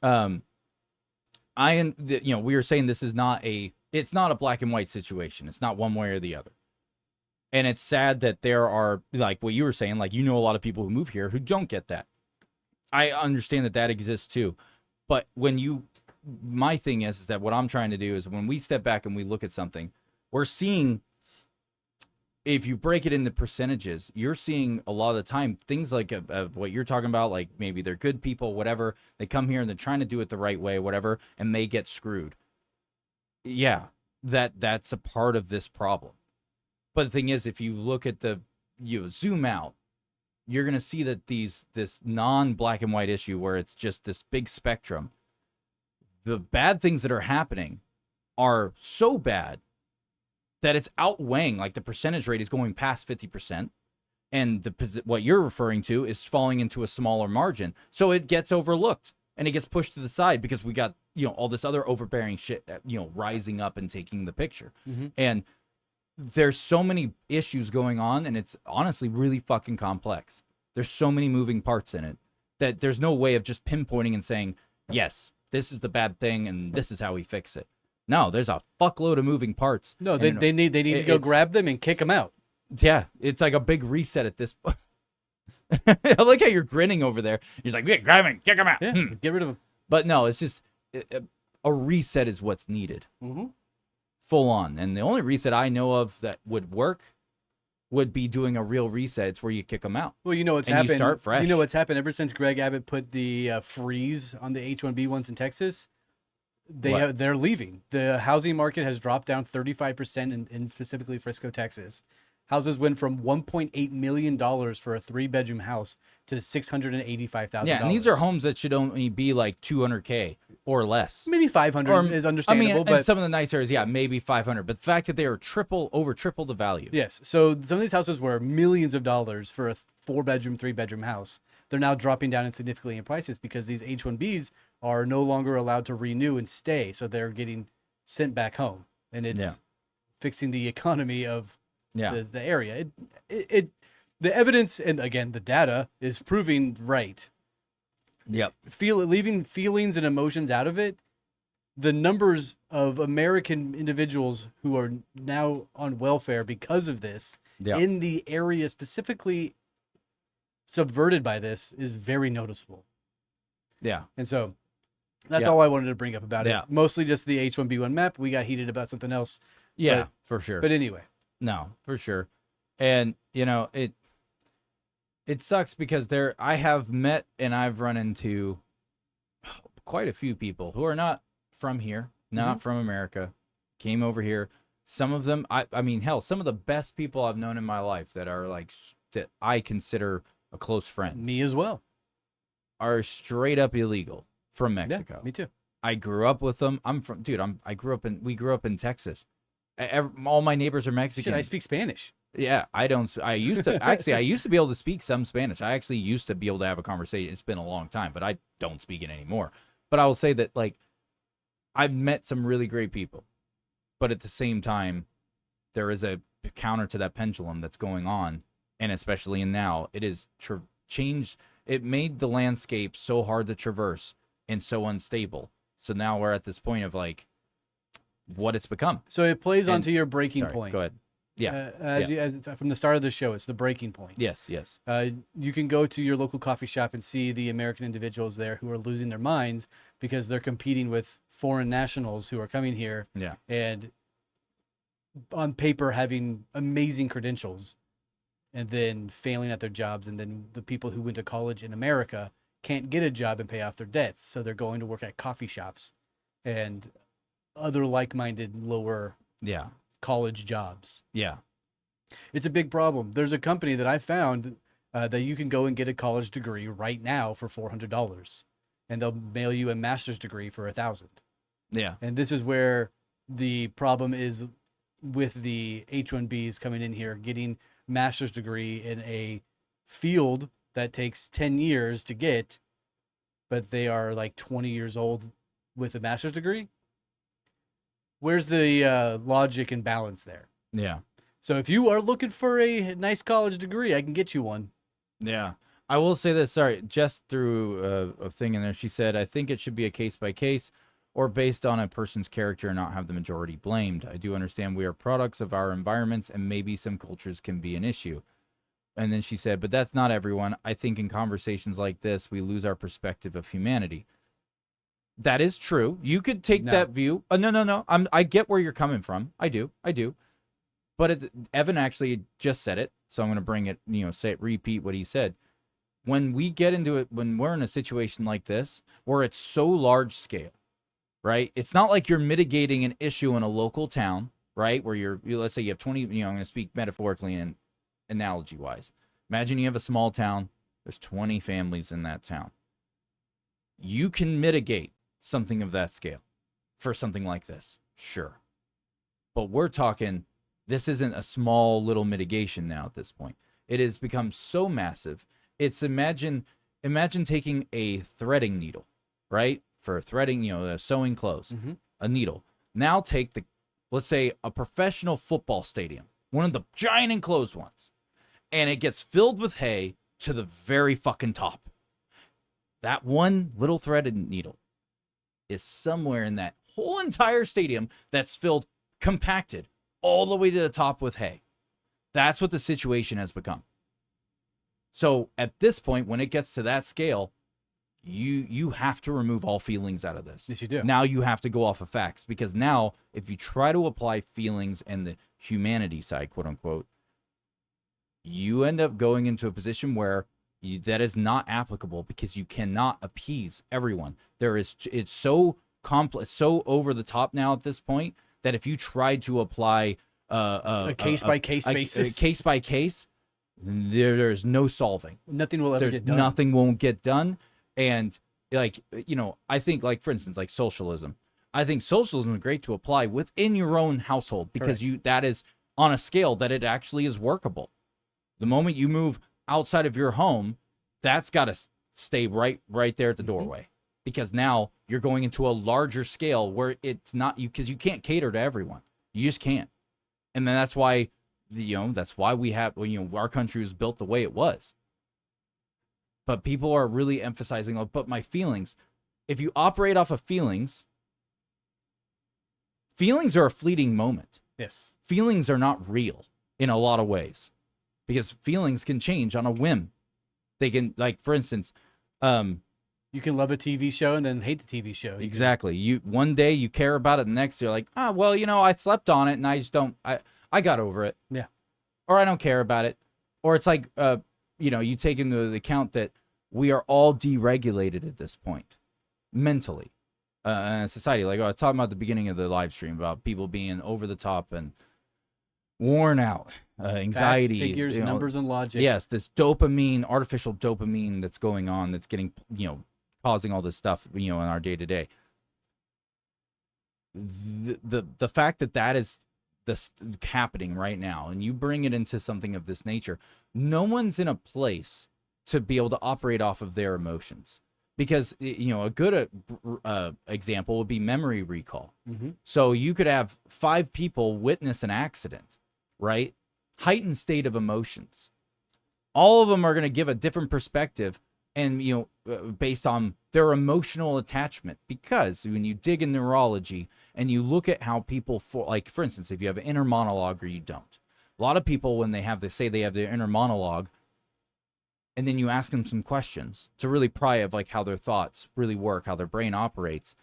We were saying this is it's not a black and white situation. It's not one way or the other. And it's sad that there are, like what you were saying, like, a lot of people who move here who don't get that. I understand that exists too. But my thing is that what I'm trying to do is when we step back and we look at something, we're seeing, if you break it into percentages, you're seeing a lot of the time things like what you're talking about, like maybe they're good people, whatever. They come here and they're trying to do it the right way, whatever, and they get screwed. Yeah, that's a part of this problem. But the thing is, if you look at zoom out, you're going to see that this non-black and white issue where it's just this big spectrum, the bad things that are happening are so bad that it's outweighing, like the percentage rate is going past 50%. And what you're referring to is falling into a smaller margin. So it gets overlooked and it gets pushed to the side because we got, all this other overbearing shit, rising up and taking the picture. Mm-hmm. And there's so many issues going on, and it's honestly really fucking complex. There's so many moving parts in it that there's no way of just pinpointing and saying, yes, this is the bad thing and this is how we fix it. No, there's a fuckload of moving parts. No, they need to go grab them and kick them out. Yeah, it's like a big reset at this point. I like how you're grinning over there. You're like, yeah, grab him, kick him out. Yeah, get rid of him. But no, it's just a reset is what's needed. Mm-hmm. Full on. And the only reset I know of that would work would be doing a real reset. It's where you kick them out. Well, what's happened. You start fresh. What's happened ever since Greg Abbott put the freeze on the H-1B ones in Texas? They're leaving. The housing market has dropped down 35% in specifically Frisco, Texas. Houses went from $1.8 million for a 3-bedroom house to $685,000. Yeah, and these are homes that should only be like $200K or less. Maybe 500 is understandable. But some of the nice areas, maybe 500. But the fact that they are over triple the value. Yes. So some of these houses were millions of dollars for a 4-bedroom, 3-bedroom house. They're now dropping down significantly in prices because these H-1Bs are no longer allowed to renew and stay. So they're getting sent back home. And it's fixing the economy of the area. The evidence and again the data is proving right. Yep. Leaving feelings and emotions out of it. The numbers of American individuals who are now on welfare because of this in the area specifically subverted by this is very noticeable. Yeah. And so that's all I wanted to bring up about it. Mostly just the H-1B1 map. We got heated about something else. Yeah, for sure. But anyway. No, for sure. And, it sucks because I have met and I've run into quite a few people who are not from here, not from America, came over here. Some of them, I mean, hell, some of the best people I've known in my life that are like, that I consider a close friend. Me as well. Are straight up illegal from Mexico. Yeah, me too. I grew up with them. We grew up in Texas. All my neighbors are Mexican. Shit, I speak Spanish. Yeah, I don't. I used to actually. I used to be able to speak some Spanish. I actually used to be able to have a conversation. It's been a long time, but I don't speak it anymore. But I will say that like I've met some really great people, but at the same time, there is a counter to that pendulum that's going on, and especially in now, it is changed. It made the landscape so hard to traverse and so unstable. So now we're at this point of like what it's become. So it plays And- onto your breaking Sorry, point. go ahead. Yeah. As from the start of the show, it's the breaking point. Yes. Yes. You can go to your local coffee shop and see the American individuals there who are losing their minds because they're competing with foreign nationals who are coming here Yeah. and on paper having amazing credentials and then failing at their jobs. And then the people who went to college in America can't get a job and pay off their debts. So they're going to work at coffee shops and other like-minded lower Yeah. college jobs. Yeah. It's a big problem. There's a company that I found that you can go and get a college degree right now for $400, and they'll mail you a master's degree for $1,000. Yeah. And this is where the problem is with the H-1Bs coming in here, getting master's degree in a field that takes 10 years to get, but they are like 20 years old with a master's degree. Where's the logic and balance there? Yeah. So if you are looking for a nice college degree, I can get you one. Yeah. I will say this. Sorry, Jess threw a thing in there. She said, I think it should be a case by case or based on a person's character and not have the majority blamed. I do understand we are products of our environments and maybe some cultures can be an issue. And then she said, but that's not everyone. I think in conversations like this, we lose our perspective of humanity. That is true. You could take that view. No. I get where you're coming from. I do. But Evan actually just said it, so I'm going to bring it, repeat what he said. When we get into it, when we're in a situation like this, where it's so large scale, right? It's not like you're mitigating an issue in a local town, right? Where let's say you have 20, I'm going to speak metaphorically and analogy-wise. Imagine you have a small town. There's 20 families in that town. You can mitigate something of that scale for something like this, sure. But we're talking... This isn't a small little mitigation now at this point. It has become so massive. It's imagine taking a threading needle, right? For threading, sewing clothes, a needle. Now take let's say a professional football stadium, one of the giant enclosed ones, and it gets filled with hay to the very fucking top. That one little threaded needle is somewhere in that whole entire stadium that's filled, compacted, all the way to the top with hay. That's what the situation has become. So at this point, when it gets to that scale, you have to remove all feelings out of this. Yes, you do. Now you have to go off of facts, because now if you try to apply feelings and the humanity side, quote unquote, you end up going into a position where that is not applicable, because you cannot appease everyone. It's so complex, so over the top now at this point, that if you tried to apply a case-by-case basis, case by case, there's no solving. Nothing will ever get done. Nothing won't get done. And I think, like, for instance, like socialism. I think socialism is great to apply within your own household, because that is on a scale that it actually is workable. The moment you move outside of your home, that's got to stay right there at the doorway. Because now you're going into a larger scale where it's not because you can't cater to everyone. You just can't. And then that's why, that's why we have, our country was built the way it was. But people are really emphasizing, but my feelings. If you operate off of feelings are a fleeting moment. Yes. Feelings are not real in a lot of ways, because feelings can change on a whim. They can, like, for instance, you can love a TV show and then hate the TV show. Exactly. One day you care about it, the next you're like, well, I slept on it and I just don't. I got over it. Yeah. Or I don't care about it. Or it's like, you take into account that we are all deregulated at this point, mentally, society. Like I was talking about at the beginning of the live stream about people being over the top and worn out, anxiety, facts, figures, numbers, and logic. Yes, this dopamine, artificial dopamine that's going on, that's getting, causing all this stuff, in our day to day. The fact that is this happening right now, and you bring it into something of this nature, no one's in a place to be able to operate off of their emotions. Because, a good example would be memory recall. Mm-hmm. So you could have 5 people witness an accident, right? Heightened state of emotions. All of them are going to give a different perspective and, based on their emotional attachment. Because when you dig in neurology and you look at how people, for instance, if you have an inner monologue or you don't. A lot of people, when they have say they have their inner monologue, and then you ask them some questions to really pry of how their thoughts really work, how their brain operates,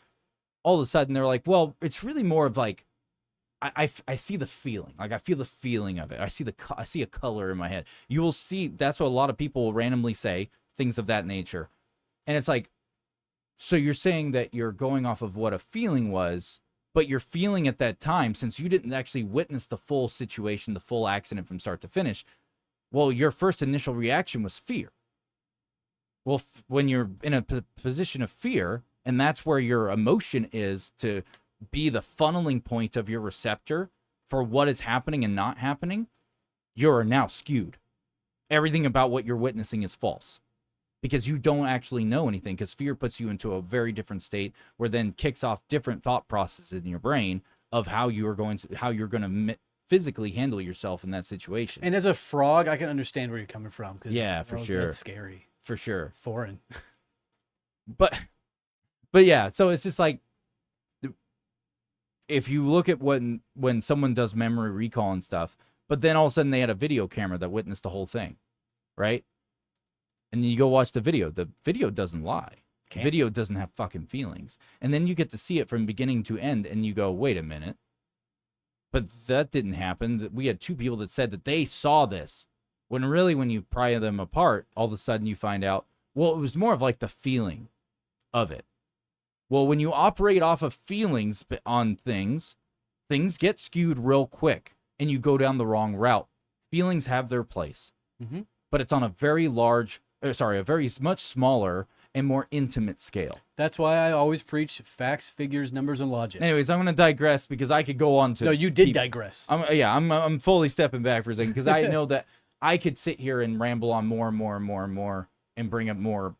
all of a sudden they're like, well, it's really more of I see the feeling. I feel the feeling of it. I see a color in my head. You will see, that's what a lot of people will randomly say, things of that nature. And it's so you're saying that you're going off of what a feeling was, but your feeling at that time, since you didn't actually witness the full situation, the full accident from start to finish, well, your first initial reaction was fear. Well, when you're in a position of fear, and that's where your emotion is to be the funneling point of your receptor for what is happening and not happening, you're now skewed. Everything about what you're witnessing is false because you don't actually know anything, because fear puts you into a very different state where then kicks off different thought processes in your brain of how you're going to physically handle yourself in that situation. And as a frog, I can understand where you're coming from. Yeah, for sure. That's scary. For sure. It's foreign. But yeah, so it's just if you look at when someone does memory recall and stuff, but then all of a sudden they had a video camera that witnessed the whole thing, right? And then you go watch the video doesn't lie. The video doesn't have fucking feelings. And then you get to see it from beginning to end, and you go, wait a minute. But that didn't happen. We had 2 people that said that they saw this. When really, when you pry them apart, all of a sudden you find out, well, it was more of the feeling of it. Well, when you operate off of feelings on things get skewed real quick, and you go down the wrong route. Feelings have their place, but it's on a very much smaller and more intimate scale. That's why I always preach facts, figures, numbers, and logic. Anyways, I'm going to digress because I could go on to... No, you did digress. I'm fully stepping back for a second because I know that I could sit here and ramble on more and more and more and more and bring up more,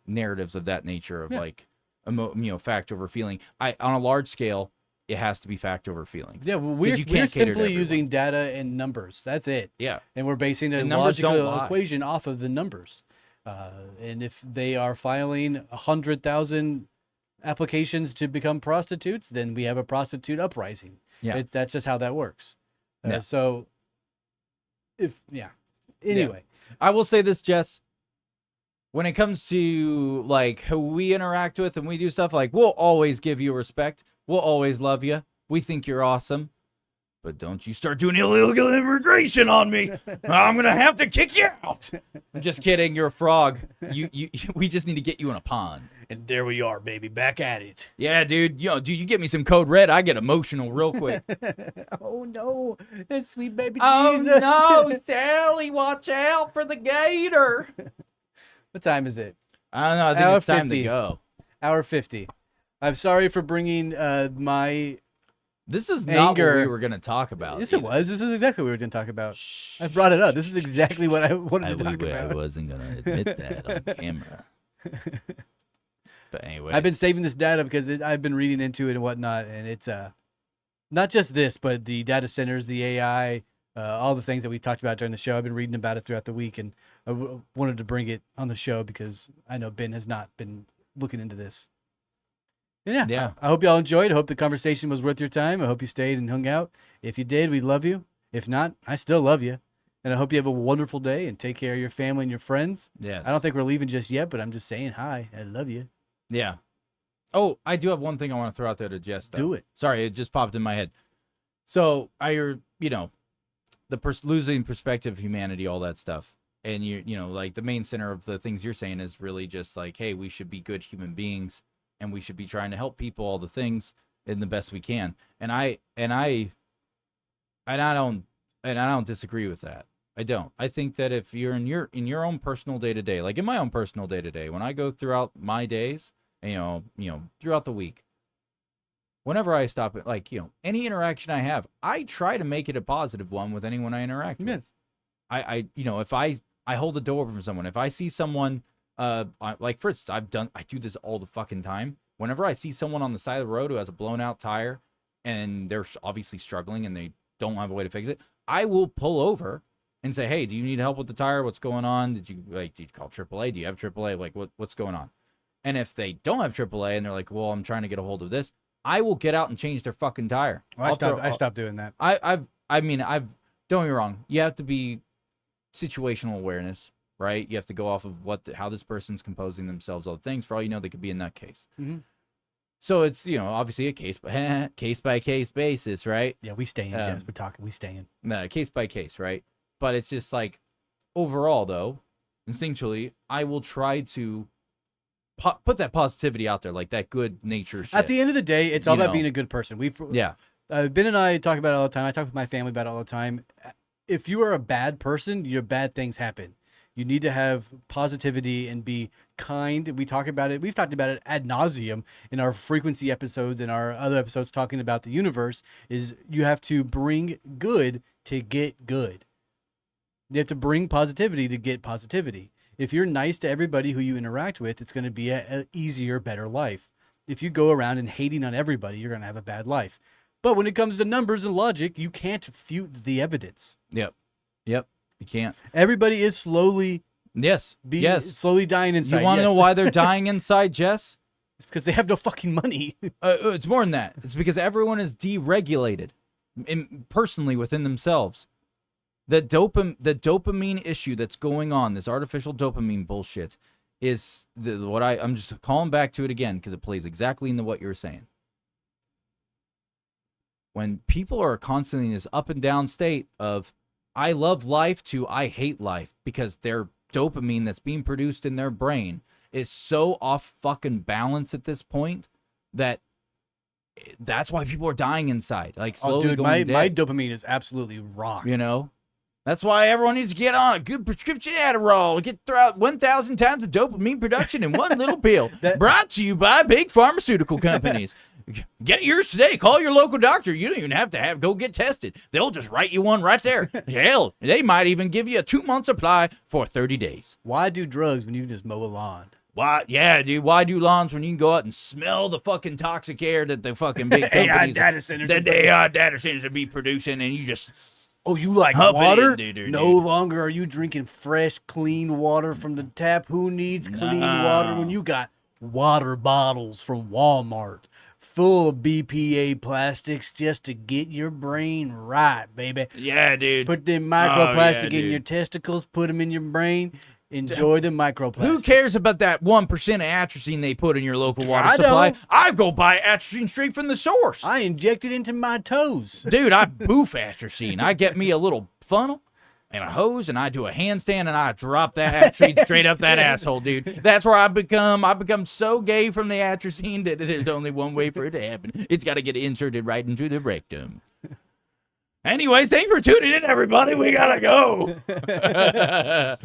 narratives of that nature of fact over feeling. On a large scale, it has to be fact over feelings. Yeah, well, we're simply using data and numbers. That's it. Yeah. And we're basing a logical equation off of the numbers. And if they are filing 100,000 applications to become prostitutes, then we have a prostitute uprising. Yeah. That's just how that works. So, anyway. I will say this, Jess. When it comes to who we interact with and we do stuff, we'll always give you respect. We'll always love you. We think you're awesome. But don't you start doing illegal immigration on me. I'm going to have to kick you out. I'm just kidding. You're a frog. We just need to get you in a pond. And there we are, baby. Back at it. Yeah, dude. You get me some code red. I get emotional real quick. Oh, no. That sweet baby Jesus. Oh, no. Sally, watch out for the gator. What time is it? I don't know. I think Hour it's time 50. to go. Hour 50. I'm sorry for bringing my... This is not anger. what we were going to talk about. Yes, it was. This is exactly what we were going to talk about. I brought it up. This is exactly what I wanted to talk about. I wasn't going to admit that on camera. But anyway, I've been saving this data because I've been reading into it and whatnot, and it's not just this, but the data centers, the AI, all the things that we talked about during the show. I've been reading about it throughout the week, and I wanted to bring it on the show because I know Ben has not been looking into this. And yeah. I hope y'all enjoyed. I hope the conversation was worth your time. I hope you stayed and hung out. If you did, we love you. If not, I still love you. And I hope you have a wonderful day and take care of your family and your friends. Yes. I don't think we're leaving just yet, but I'm just saying hi. I love you. Yeah. Oh, I do have one thing I want to throw out there to Jess, though. Do it. Sorry, it just popped in my head. So, losing perspective of humanity, all that stuff. And, the main center of the things you're saying is really just hey, we should be good human beings. And we should be trying to help people, all the things, in the best we can. And I don't disagree with that. I don't. I think that if you're in your own personal day to day, in my own personal day to day, when I go throughout my days, throughout the week, whenever I stop at, like, any interaction I have, I try to make it a positive one with anyone I interact with. I if I hold the door open for someone, if I see someone, like for instance, I do this all the fucking time. Whenever I see someone on the side of the road who has a blown out tire and they're obviously struggling and they don't have a way to fix it, I will pull over and say, hey, do you need help with the tire? What's going on? Did you call AAA? Do you have AAA? Like, what's going on? And if they don't have AAA and they're like, well, I'm trying to get a hold of this, I will get out and change their fucking tire. Well, I stopped doing that. I've don't get me wrong. You have to be situational awareness, right? You have to go off of how this person's composing themselves, all the things. For all you know, they could be a nutcase. Mm-hmm. So it's, obviously a case by case basis, right? Yeah, we staying, Jess. We're talking, we staying. Case by case, right? But it's just like, overall, though, instinctually, I will try to put that positivity out there, like that good nature shit. At the end of the day, it's all about being a good person. Ben and I talk about it all the time. I talk with my family about it all the time. If you are a bad person, your bad things happen. You need to have positivity and be kind. We talk about it. We've talked about it ad nauseum in our frequency episodes and our other episodes talking about the universe. Is you have to bring good to get good. You have to bring positivity to get positivity. If you're nice to everybody who you interact with, it's going to be an easier, better life. If you go around and hating on everybody, you're going to have a bad life. But when it comes to numbers and logic, you can't refute the evidence. Yep. You can't. Everybody is slowly slowly dying inside. You want to know why they're dying inside, Jess? It's because they have no fucking money. It's more than that. It's because everyone is deregulated personally within themselves. The dopamine issue that's going on, this artificial dopamine bullshit, is I'm just calling back to it again because it plays exactly into what you're saying. When people are constantly in this up and down state of I love life to I hate life because their dopamine that's being produced in their brain is so off fucking balance at this point that's why people are dying inside. Like slowly going dead. My dopamine is absolutely rocked. That's why everyone needs to get on a good prescription Adderall. Get throughout 1,000 times of dopamine production in one little pill. Brought to you by big pharmaceutical companies. Get yours today. Call your local doctor. You don't even have to go get tested. They'll just write you one right there. Hell, they might even give you a 2-month supply for 30 days. Why do drugs when you can just mow a lawn? Why? Yeah, dude. Why do lawns when you can go out and smell the fucking toxic air that the fucking big companies, the AI data centers would be producing, and you just... Oh, you like water? No longer are you drinking fresh, clean water from the tap. Who needs clean water when you got water bottles from Walmart full of BPA plastics just to get your brain right, baby? Yeah, dude. Put them microplastic in your testicles, put them in your brain. Enjoy the microplastics. Who cares about that 1% of atrazine they put in your local water supply? I go buy atrazine straight from the source. I inject it into my toes. Dude, I boof atrazine. I get me a little funnel and a hose, and I do a handstand, and I drop that atrazine straight up that asshole, dude. That's where I become so gay from the atrazine that there's only one way for it to happen. It's got to get inserted right into the rectum. Anyways, thanks for tuning in, everybody. We gotta go.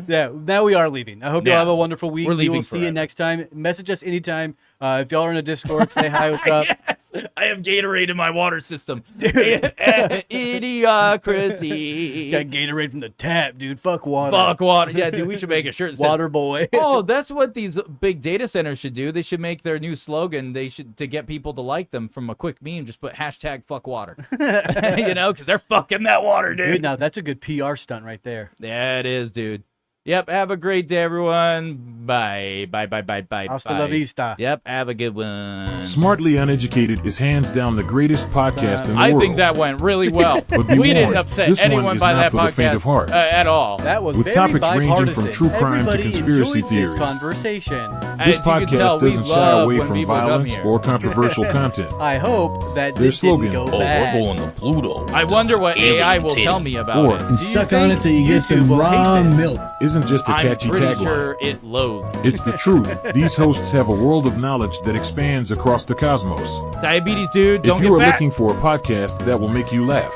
Yeah, now we are leaving. I hope y'all have a wonderful week. We're leaving. We will see you next time. Message us anytime. If y'all are in a Discord, say hi, what's up? Yes, I have Gatorade in my water system. Idiocracy. Got Gatorade from the tap, dude. Fuck water. Fuck water. Yeah, dude, we should make a shirt that says, Water boy. Oh, that's what these big data centers should do. They should make their new slogan. They should, to get people to like them from a quick meme, just put hashtag fuck water. Because they're fucking that water, dude. Now that's a good PR stunt right there. Yeah, it is, dude. Yep, have a great day, everyone. Bye. Hasta la vista. Yep, have a good one. Smartly Uneducated is hands down the greatest podcast in the world. I think that went really well. But be we didn't warned, upset this anyone one is by not that for the faint of podcast heart. at all. That was With very topics bipartisan. ranging from true crime to Everybody conspiracy enjoyed theories. This conversation. This As you can podcast tell, we doesn't shy love away when from people come violence here. or controversial content. I hope that Their this didn't slogan, go bad. We're going to Pluto. I wonder what AI will tell me about Or- it. And suck on it till you get some YouTube will hate raw this? milk. Isn't just a I'm catchy pretty tagline. sure it loads. It's the truth. These hosts have a world of knowledge that expands across the cosmos. Diabetes, dude. Don't If you are get fat. looking for a podcast that will make you laugh,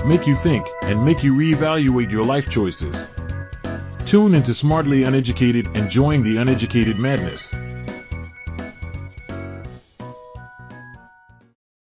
make you think, and make you reevaluate your life choices, tune into Smartly Uneducated and join the uneducated madness.